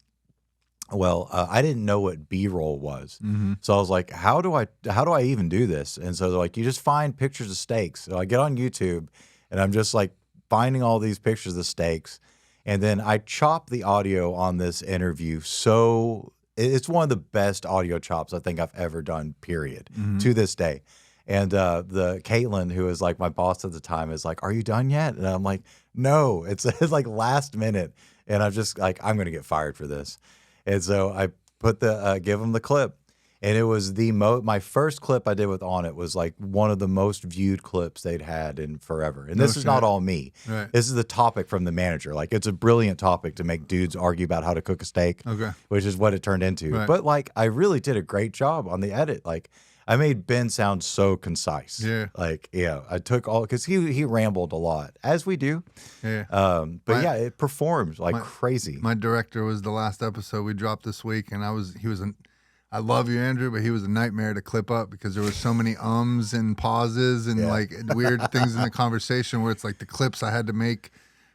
Well, I didn't know what B-roll was. So I was like, how do I even do this? And so they're like, you just find pictures of steaks. So I get on YouTube and I'm just like finding all these pictures of steaks. And then I chop the audio on this interview. So it's one of the best audio chops I think I've ever done, period, to this day. And the Caitlin, who is like my boss at the time, is like, are you done yet? And I'm like, no, it's like last minute. And I'm just like, I'm going to get fired for this. And so I put give them the clip, and it was my first clip I did with Onnit was like one of the most viewed clips they'd had in forever. And this is not all me. Right. This is the topic from the manager. Like it's a brilliant topic to make dudes argue about how to cook a steak, which is what it turned into. Right. But like I really did a great job on the edit. Like I made Ben sound so concise. Yeah. Like, I took because he rambled a lot, as we do. Yeah. It performed like crazy. My director was the last episode we dropped this week, and I love you, Andrew, but he was a nightmare to clip up because there was so many ums and pauses and like weird things in the conversation where it's like the clips I had to make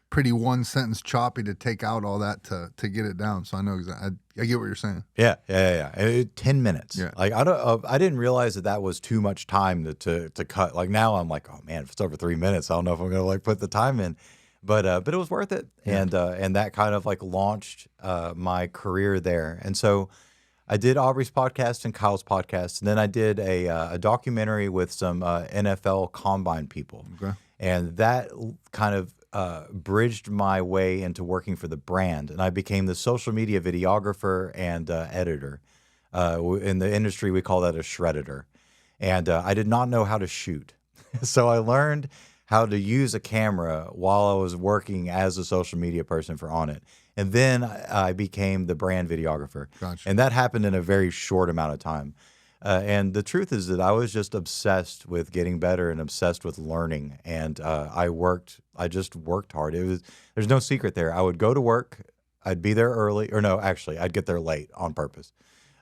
pretty one sentence choppy to take out all that to get it down. So I know exactly. I get what you're saying. Yeah. 10 minutes. Yeah. Like I didn't realize that was too much time to cut. Like now I'm like, oh man, if it's over 3 minutes, I don't know if I'm gonna like put the time in. But it was worth it. Yeah. And that kind of like launched my career there. And so I did Aubrey's podcast and Kyle's podcast, and then I did a documentary with some NFL Combine people. Okay. And that kind of bridged my way into working for the brand, and I became the social media videographer and editor. In the industry, we call that a shredditor. And I did not know how to shoot, so I learned how to use a camera while I was working as a social media person for Onnit. And then I became the brand videographer. Gotcha. And that happened in a very short amount of time. And the truth is that I was just obsessed with getting better and obsessed with learning. And I just worked hard. There's no secret there. I would go to work, I'd be there early, or no, actually, I'd get there late on purpose.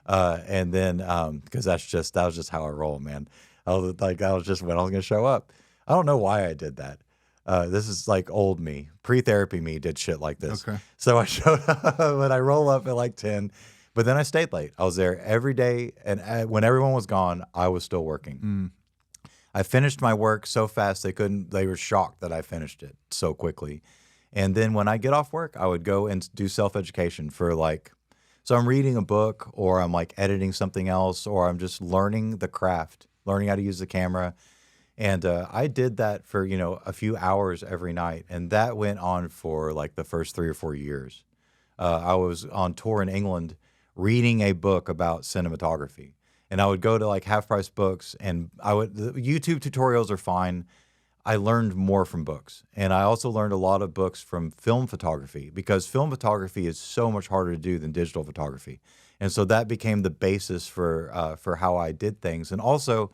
And then, because that was just how I roll, man. That was just when I was going to show up. I don't know why I did that. This is like old me, pre-therapy me did shit like this. Okay. So I showed up and I roll up at like 10, but then I stayed late. I was there every day, and when everyone was gone, I was still working. I finished my work so fast they were shocked that I finished it so quickly. And then when I get off work, I would go and do self-education so I'm reading a book, or I'm like editing something else, or I'm just learning the craft, learning how to use the camera. And I did that for, a few hours every night. And that went on for like the first 3 or 4 years. I was on tour in England reading a book about cinematography. And I would go to like half price books, and the YouTube tutorials are fine. I learned more from books. And I also learned a lot of books from film photography, because film photography is so much harder to do than digital photography. And so that became the basis for how I did things. And also,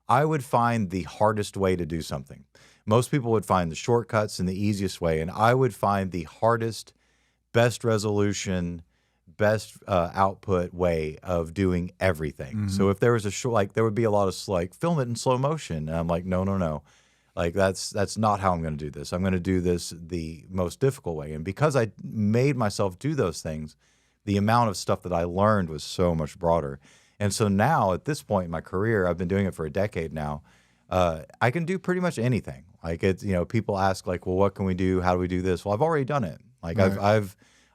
I would find the hardest way to do something. Most people would find the shortcuts and the easiest way, and I would find the hardest, best resolution, best output way of doing everything. So if there was a short, like there would be a lot of like film it in slow motion, and I'm like, no, like that's not how I'm going to do this. I'm going to do this the most difficult way. And because I made myself do those things, the amount of stuff that I learned was so much broader. And so now at this point in my career, I've been doing it for a decade now. I can do pretty much anything. Like it's, people ask like, well, what can we do? How do we do this? Well, I've already done it. Like Right.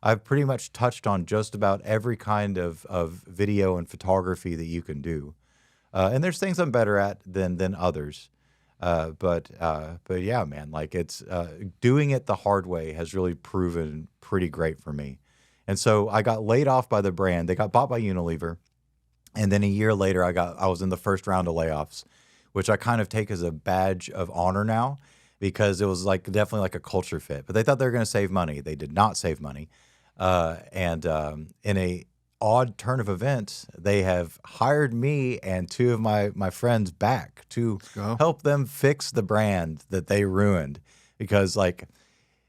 I've pretty much touched on just about every kind of video and photography that you can do. And there's things I'm better at than others. But yeah, man, like it's doing it the hard way has really proven pretty great for me. And so I got laid off by the brand. They got bought by Unilever. And then a year later, I was in the first round of layoffs, which I kind of take as a badge of honor now, because it was like definitely like a culture fit. But they thought they were going to save money. They did not save money. And in a odd turn of events, they have hired me and two of my friends back to go. help them fix the brand that they ruined. Because like,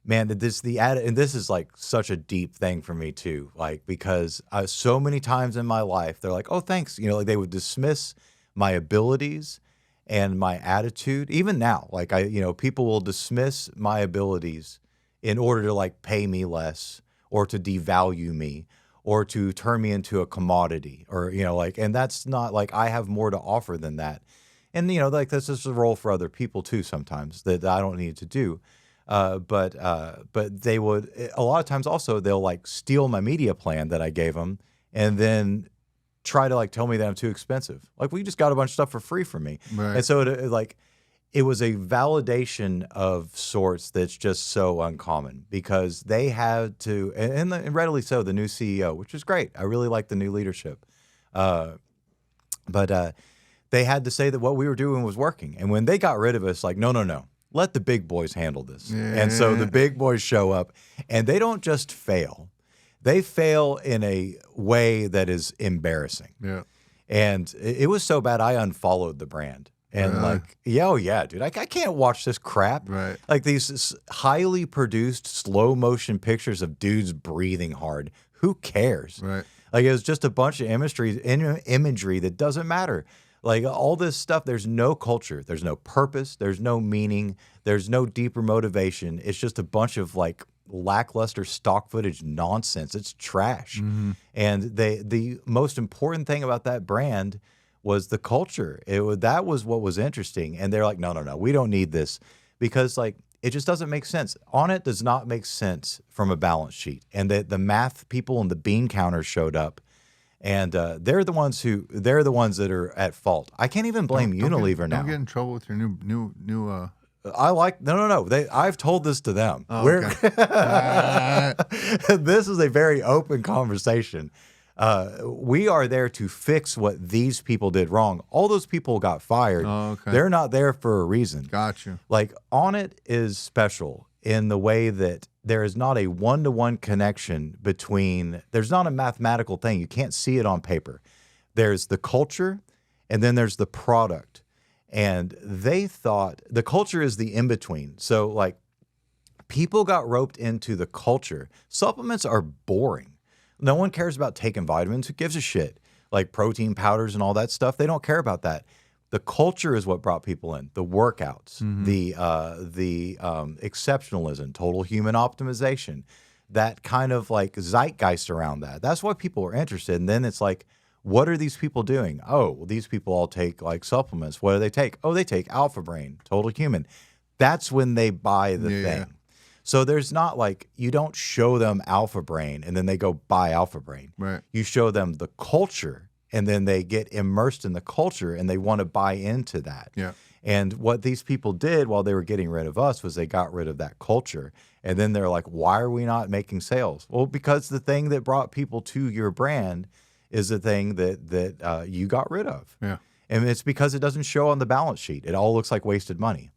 man, and this is like such a deep thing for me too. Like, because so many times in my life, they're like, "Oh, thanks," like they would dismiss my abilities and my attitude. Even now, like people will dismiss my abilities in order to like pay me less or to devalue me or to turn me into a commodity, or like, and that's not like, I have more to offer than that. And like that's just a role for other people too sometimes that I don't need to do. But they would, a lot of times also they'll like steal my media plan that I gave them and then try to like tell me that I'm too expensive. Like, we just got a bunch of stuff for free from me. Right. And so it was a validation of sorts that's just so uncommon, because they had to, and readily so, the new CEO, which is great. I really like the new leadership. But they had to say that what we were doing was working. And when they got rid of us, like, no. Let the big boys handle this. Yeah. And so the big boys show up, and they don't just fail. They fail in a way that is embarrassing. Yeah. And it was so bad, I unfollowed the brand. And Really? like, oh yeah, dude, I can't watch this crap. Right. Like these highly produced slow motion pictures of dudes breathing hard. Who cares? Right. Like, it was just a bunch of imagery that doesn't matter. Like all this stuff, there's no culture, there's no purpose, there's no meaning, there's no deeper motivation. It's just a bunch of like lackluster stock footage nonsense. It's trash. And the most important thing about that brand was the culture. That was what was interesting. And they're like, no, we don't need this, because like it just doesn't make sense. Onnit does not make sense from a balance sheet. And the math people and the bean counters showed up. And they're the ones that are at fault. I can't even blame Unilever now. Don't get in trouble with your new. I like no. I've told this to them. Oh, We're okay. this is a very open conversation. We are there to fix what these people did wrong. All those people got fired. Oh, okay. They're not there for a reason. Got you. Like, Onnit is special in the way that there is not a one-to-one connection between, there's not a mathematical thing. You can't see it on paper. There's the culture, and then there's the product. And they thought the culture is the in-between. So like, people got roped into the culture. Supplements are boring. No one cares about taking vitamins. Who gives a shit? Like protein powders and all that stuff, they don't care about that. The culture is what brought people in. The workouts, the exceptionalism, total human optimization, that kind of like zeitgeist around that. That's why people are interested. And then it's like, what are these people doing? Oh, well, these people all take like supplements. What do they take? Oh, they take Alpha Brain, Total Human. That's when they buy the thing. Yeah. So there's not like, you don't show them Alpha Brain and then they go buy Alpha Brain. Right. You show them the culture, and then they get immersed in the culture and they want to buy into that. Yeah. And what these people did while they were getting rid of us was they got rid of that culture. And then they're like, why are we not making sales? Well, because the thing that brought people to your brand is the thing that you got rid of. Yeah. And it's because it doesn't show on the balance sheet. It all looks like wasted money.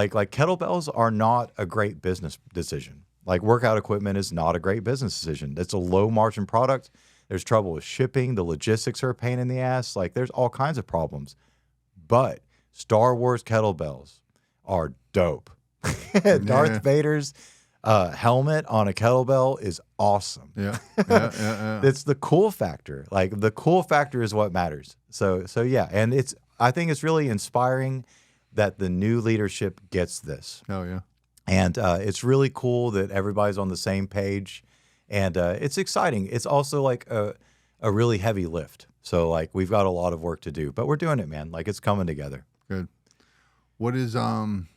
Like kettlebells are not a great business decision. Like workout equipment is not a great business decision. It's a low margin product. There's trouble with shipping. The logistics are a pain in the ass. Like there's all kinds of problems. But Star Wars kettlebells are dope. Darth Vader's helmet on a kettlebell is awesome. Yeah. It's the cool factor. Like the cool factor is what matters. So yeah, and I think it's really inspiring that the new leadership gets this. Oh yeah. And it's really cool that everybody's on the same page, and it's exciting. It's also like a really heavy lift. So like we've got a lot of work to do, but we're doing it, man. Like it's coming together. Good. What is damn,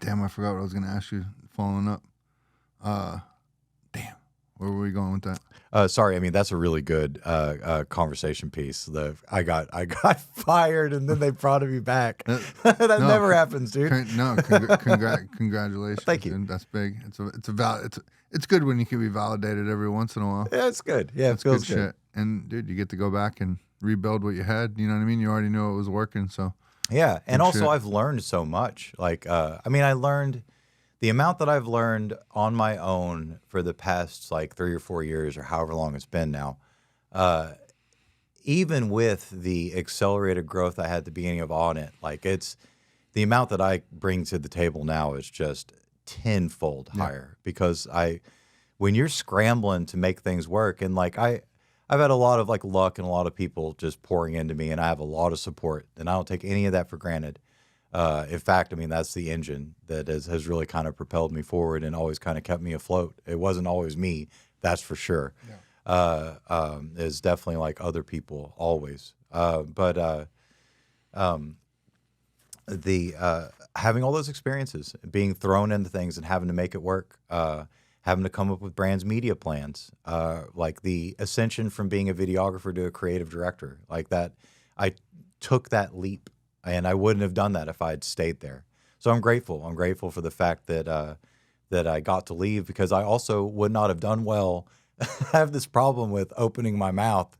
I forgot what I was going to ask you following up. Damn, where were we going with that? Sorry, I mean that's a really good conversation piece. I got fired and then they brought me back. That never happens, dude. Congratulations. Thank you. Dude. That's big. It's good when you can be validated every once in a while. Yeah, it's good. Yeah, it feels good. Shit. And dude, you get to go back and rebuild what you had. You know what I mean? You already knew it was working, so. Yeah, and also shit. I've learned so much. Like, I mean, I learned the amount that I've learned on my own for the past like 3 or 4 years or however long it's been now. Even with the accelerated growth I had at the beginning of Onnit, like it's the amount that I bring to the table now is just tenfold higher because when you're scrambling to make things work, and like I've had a lot of like luck and a lot of people just pouring into me, and I have a lot of support, and I don't take any of that for granted. In fact, I mean, that's the engine that has really kind of propelled me forward and always kind of kept me afloat. It wasn't always me, that's for sure. Yeah. Is definitely like other people always. But having all those experiences, being thrown into things and having to make it work, having to come up with brands media plans, like the ascension from being a videographer to a creative director, like that, I took that leap, and I wouldn't have done that if I had stayed there. So I'm grateful. I'm grateful for the fact that that I got to leave, because I also would not have done well. I have this problem with opening my mouth.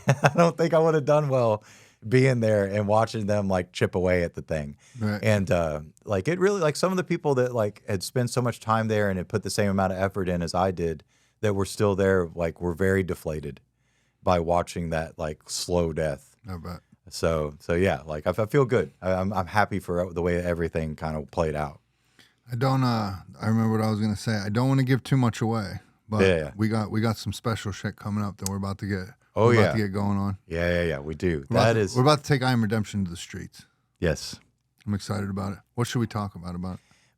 I don't think I would have done well being there and watching them like chip away at the thing. Right. And like it really, like some of the people that like had spent so much time there and had put the same amount of effort in as I did that were still there, like were very deflated by watching that like slow death. I bet. So yeah, like I feel good. I'm happy for the way everything kind of played out. I don't. I remember what I was gonna say. I don't want to give too much away, but we got some special shit coming up that we're about to get. We're about to get going on. Yeah. We do. We're about to take I Am Redemption to the streets. Yes. I'm excited about it. What should we talk about it?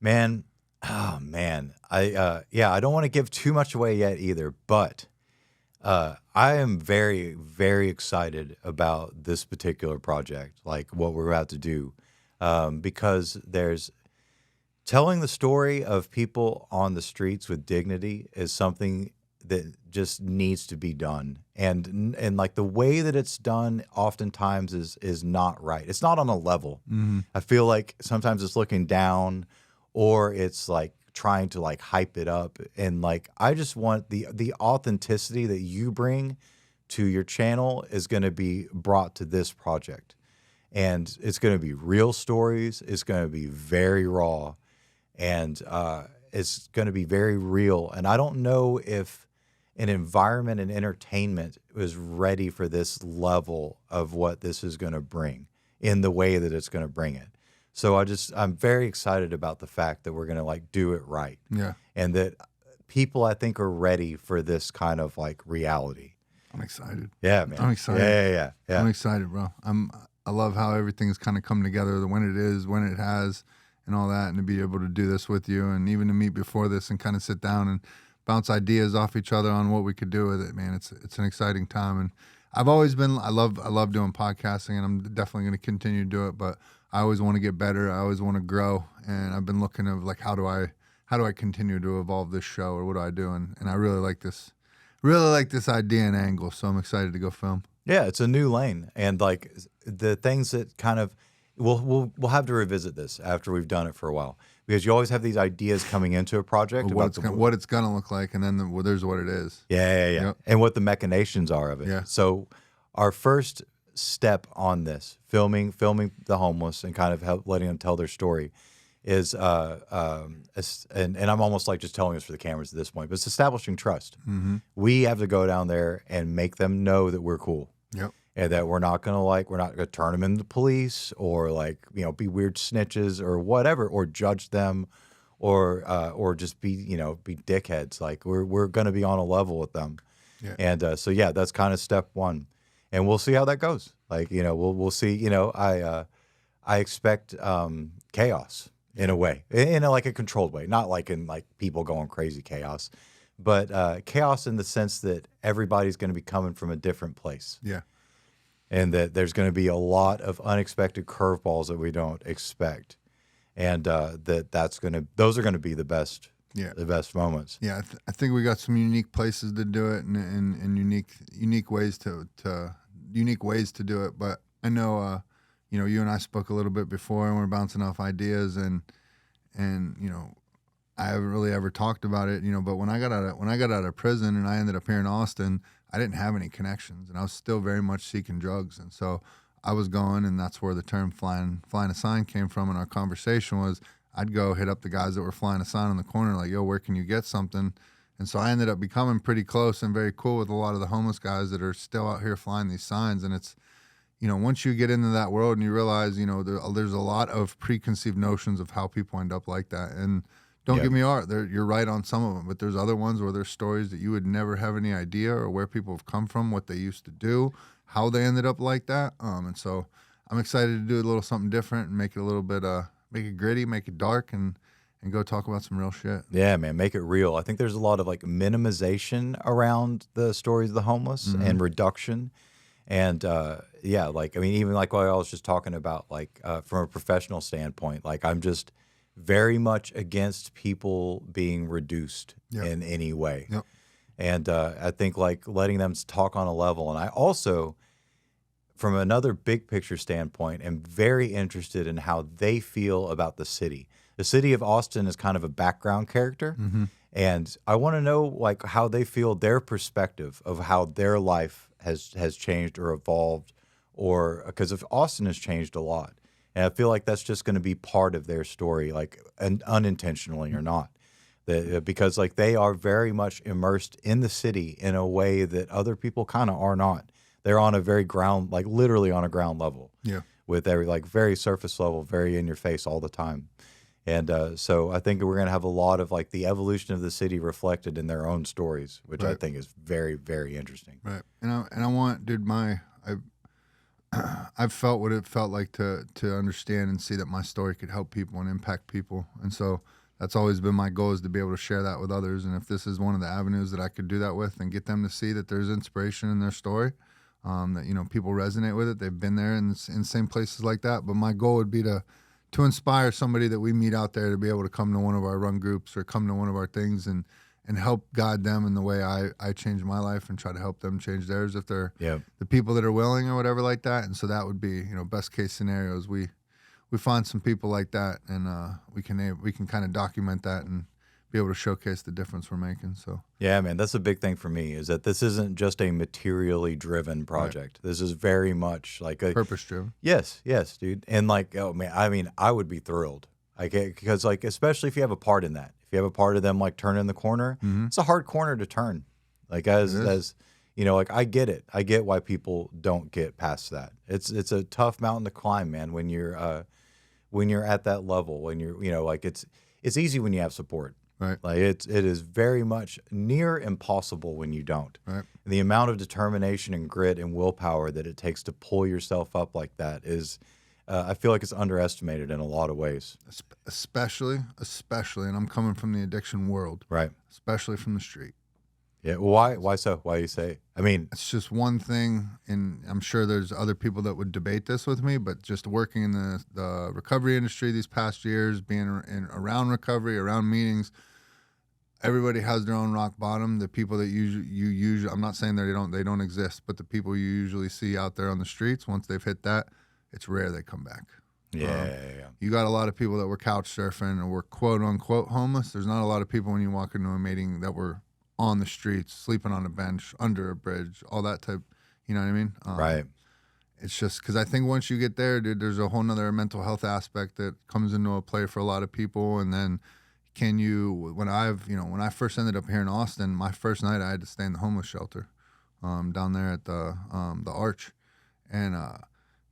Man, oh man. I don't want to give too much away yet either, but I am very, very excited about this particular project, like what we're about to do, because there's telling the story of people on the streets with dignity is something that just needs to be done. And like the way that it's done oftentimes is not right. It's not on a level. Mm-hmm. I feel like sometimes it's looking down, or it's like trying to like hype it up. And like I just want the authenticity that you bring to your channel is going to be brought to this project. And it's going to be real stories. It's going to be very raw, and it's going to be very real. And I don't know if an environment and entertainment is ready for this level of what this is going to bring in the way that it's going to bring it. So I'm very excited about the fact that we're going to like do it right. Yeah. And that people, I think, are ready for this kind of like reality. I'm excited. Yeah, man. I'm excited. Yeah. I'm excited, bro. I love how everything's kind of come together, when it has, and all that, and to be able to do this with you, and even to meet before this and kind of sit down and bounce ideas off each other on what we could do with it, man. It's an exciting time, and I love doing podcasting, and I'm definitely going to continue to do it, but I always want to get better. I always want to grow, and I've been looking at like how do I continue to evolve this show, or what do I do, and I really like this idea and angle, so I'm excited to go film. Yeah, it's a new lane, and like the things that kind of we'll have to revisit this after we've done it for a while, because you always have these ideas coming into a project what it's gonna look like, and then there's what it is. Yeah. Yep. And what the machinations are of it. Yeah. So our first step on this, filming the homeless and kind of letting them tell their story, is and I'm almost like just telling this for the cameras at this point, but it's establishing trust. We have to go down there and make them know that we're cool. Yep. And that we're not gonna turn them into police or like, you know, be weird snitches or whatever, or judge them, or just be, you know, be dickheads. Like we're gonna be on a level with them. Yeah. And so yeah, that's kind of step one, and we'll see how that goes. Like, you know, we'll see. You know, I expect chaos in a way, in a, like a controlled way, not like in like people going crazy chaos, but chaos in the sense that everybody's going to be coming from a different place. Yeah. And that there's going to be a lot of unexpected curveballs that we don't expect, and those are going to be the best moments. Yeah, I think we got some unique places to do it, and unique ways to do it. But I know, you know, you and I spoke a little bit before, and we're bouncing off ideas, and you know, I haven't really ever talked about it, you know. But when I got out of prison and I ended up here in Austin, I didn't have any connections, and I was still very much seeking drugs. And so I was going, and that's where the term flying a sign came from. And our conversation was, I'd go hit up the guys that were flying a sign on the corner, like, yo, where can you get something? And so I ended up becoming pretty close and very cool with a lot of the homeless guys that are still out here flying these signs. And it's, you know, once you get into that world and you realize, you know, there's a lot of preconceived notions of how people end up like that. And don't get me wrong, you're right on some of them, but there's other ones where there's stories that you would never have any idea, or where people have come from, what they used to do, how they ended up like that. And so I'm excited to do a little something different and make it a little bit, make it gritty, make it dark, and go talk about some real shit. Yeah, man, make it real. I think there's a lot of like minimization around the stories of the homeless and reduction. And yeah, like, I mean, even like what I was just talking about, like from a professional standpoint, like I'm just very much against people being reduced in any way. Yep. And I think like letting them talk on a level. And I also, from another big picture standpoint, am very interested in how they feel about the city. The city of Austin is kind of a background character. And I want to know like how they feel, their perspective of how their life has changed or evolved, or because if Austin has changed a lot. And I feel like that's just going to be part of their story, like unintentionally or not. Because like they are very much immersed in the city in a way that other people kind of are not. They're on a very ground, like literally on a ground level. Yeah. With every like very surface level, very in your face all the time. And so I think we're going to have a lot of like the evolution of the city reflected in their own stories, which I think is very, very interesting. Right. And I want, dude, I've felt what it felt like to understand and see that my story could help people and impact people. And so that's always been my goal, is to be able to share that with others. And if this is one of the avenues that I could do that with and get them to see that there's inspiration in their story, that, you know, people resonate with it. They've been there in the same places like that. But my goal would be to inspire somebody that we meet out there to be able to come to one of our run groups or come to one of our things and help guide them in the way I changed my life, and try to help them change theirs if they're the people that are willing or whatever like that. And so that would be, you know, best case scenarios. We find some people like that, and we can kind of document that and be able to showcase the difference we're making. So yeah, man, that's a big thing for me, is that this isn't just a materially driven project. Right. This is very much like a purpose driven. Yes, dude. And like, oh man, I mean, I would be thrilled. Like, because like, especially if you have a part in that. If you have a part of them like turning the corner, it's a hard corner to turn. Like as you know, like I get it. I get why people don't get past that. It's a tough mountain to climb, man. When you're at that level, when you're, you know, like it's easy when you have support. Right. Like it is very much near impossible when you don't. Right. And the amount of determination and grit and willpower that it takes to pull yourself up like that is, I feel like it's underestimated in a lot of ways. Especially, and I'm coming from the addiction world. Right. Especially from the street. Yeah. Well, why so? Why do you say? I mean, it's just one thing, and I'm sure there's other people that would debate this with me, but just working in the recovery industry these past years, being around recovery, around meetings, everybody has their own rock bottom. The people that you usually, I'm not saying that they don't exist, but the people you usually see out there on the streets, once they've hit that, it's rare they come back. Yeah. You got a lot of people that were couch surfing or were quote unquote homeless. There's not a lot of people when you walk into a meeting that were on the streets, sleeping on a bench, under a bridge, all that type. You know what I mean? Right. it's just because I think once you get there, dude, there's a whole nother mental health aspect that comes into play for a lot of people. And then when I first ended up here in Austin, my first night I had to stay in the homeless shelter down there at the Arch. And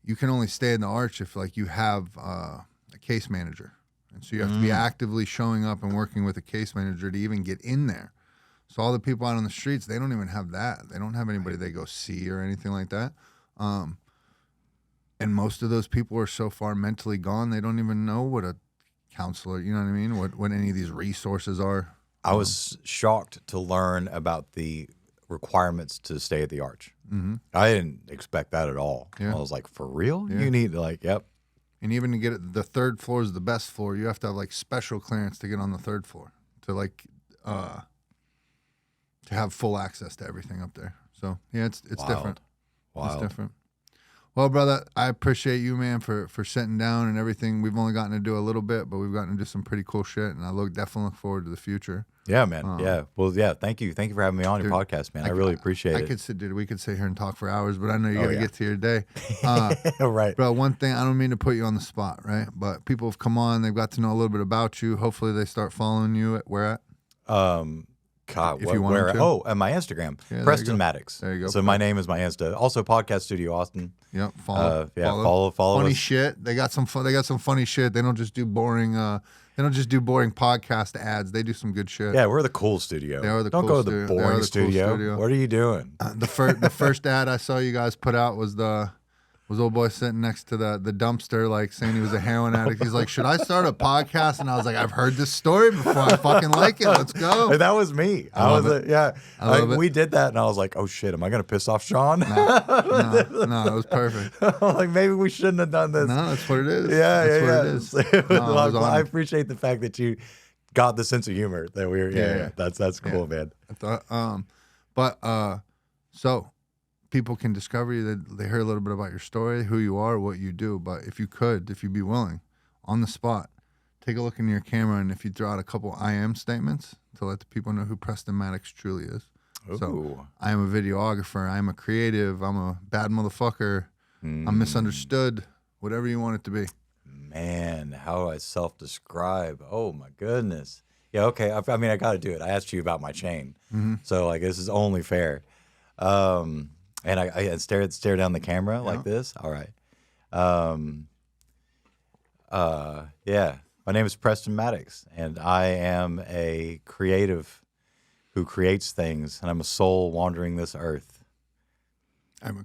you can only stay in the Arch if like you have a case manager. And so you have to be actively showing up and working with a case manager to even get in there. So all the people out on the streets, they don't even have that. They don't have anybody they go see or anything like that. And most of those people are so far mentally gone, they don't even know what a counselor, you know what I mean? What any of these resources are. I was shocked to learn about the requirements to stay at the Arch. Mm-hmm. I didn't expect that at all. Yeah. I was like, for real? Yeah. You need to yep. And even to get it, the third floor is the best floor. You have to have like special clearance to get on the third floor to have full access to everything up there. So yeah, it's different. Wow. It's different. Well, brother, I appreciate you, man, for sitting down and everything. We've only gotten to do a little bit, but we've gotten to do some pretty cool shit, and I definitely look forward to the future. Yeah, man. Yeah. Well, yeah. Thank you for having me on your podcast, man. I really appreciate it. We could sit here and talk for hours, but I know you got to get to your day. Right. Bro, one thing, I don't mean to put you on the spot, right? But people have come on, they've got to know a little bit about you. Hopefully, they start following you where at? God, if you want to. Oh, and my Instagram, Preston Maddox. There you go. So my name is my Insta. Also, Podcast Studio Austin. Yep. Follow. Follow. Funny us. shit. They got some funny shit. They don't just do boring. They don't just do boring podcast ads. They do some good shit. Yeah, we're the cool studio. Don't go to the boring studio. What are you doing? The first ad I saw you guys put out was old boy sitting next to the dumpster, like saying he was a heroin addict. He's like, "Should I start a podcast?" And I was like, "I've heard this story before. I fucking like it. Let's go." Hey, that was me. I love it. We did that, and I was like, "Oh shit, am I gonna piss off Shawn?" No, it was perfect. Like maybe we shouldn't have done this. No, that's what it is. That's what it is. I appreciate the fact that you got the sense of humor that we were. Yeah. That's cool, man. I thought, so. People can discover you. They hear a little bit about your story, who you are, what you do. But if you'd be willing, on the spot, take a look into your camera, and if you throw out a couple I am statements to let the people know who Preston Maddox truly is. Ooh. So I am a videographer. I am a creative. I'm a bad motherfucker. I'm misunderstood. Whatever you want it to be. Man, how do I self-describe? Oh my goodness. Yeah. Okay. I got to do it. I asked you about my chain, so like this is only fair. And I stare down the camera like this. All right. Yeah. My name is Preston Maddox, and I am a creative who creates things, and I'm a soul wandering this earth. Have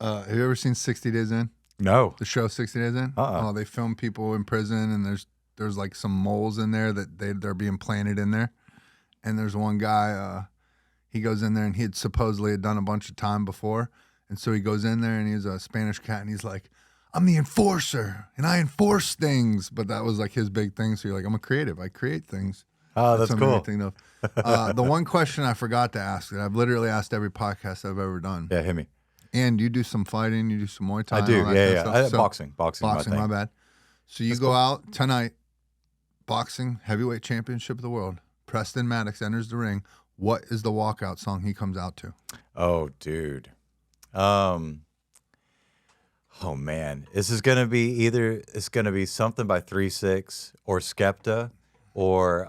you ever seen 60 Days In? No. The show 60 Days In? Oh, they film people in prison, and there's like some moles in there that they're being planted in there. And there's one guy, he goes in there, and he had supposedly done a bunch of time before. And so he goes in there, and he's a Spanish cat, and he's like, "I'm the enforcer, and I enforce things." But that was like his big thing. So you're like, I'm a creative. I create things. Oh, that's cool. The one question I forgot to ask that I've literally asked every podcast I've ever done. Yeah, hit me. And you do some fighting. You do some Muay Thai. I do. Yeah. Boxing. My bad. So you go out tonight, boxing, heavyweight championship of the world. Preston Maddox enters the ring. What is the walkout song he comes out to? Oh, dude. Oh man, this is gonna be it's gonna be something by 3-6 or Skepta or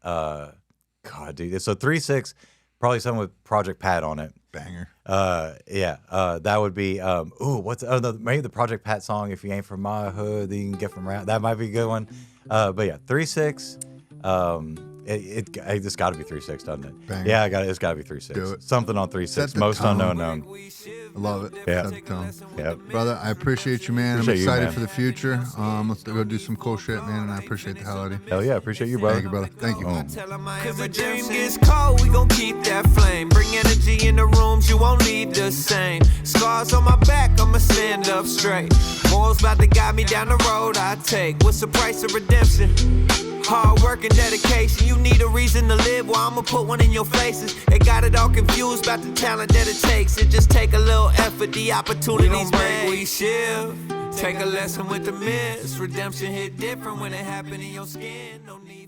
God, dude. So 3-6, probably something with Project Pat on it. Banger. That would be maybe the Project Pat song. If you ain't from my hood, then you can get from around. That might be a good one. But yeah, 3-6. It's got to be 3-6, doesn't it? Banger. Yeah, it's got to be 3-6. Do it. Something on 3-6. Most unknown known. I love it. Yeah. Brother, I appreciate you, man. Appreciate I'm excited you, man. for the future. Let's go do some cool shit, man, and I appreciate the hell out of you. Hell yeah, appreciate you, brother. Thank you, brother. Thank you. Cause the dream gets cold, we gon' keep that flame. Bring energy in the rooms, you won't leave the same. Scars on my back, I'ma stand up straight. Morals about to guide me down the road I take. What's the price of redemption? Hard work and dedication, you need a reason to live. Well, I'ma put one in your faces. They got it all confused about the talent that it takes. It just take a little effort, the opportunities break, we shift. Take a lesson with the myths. Redemption hit different when it happen in your skin. No need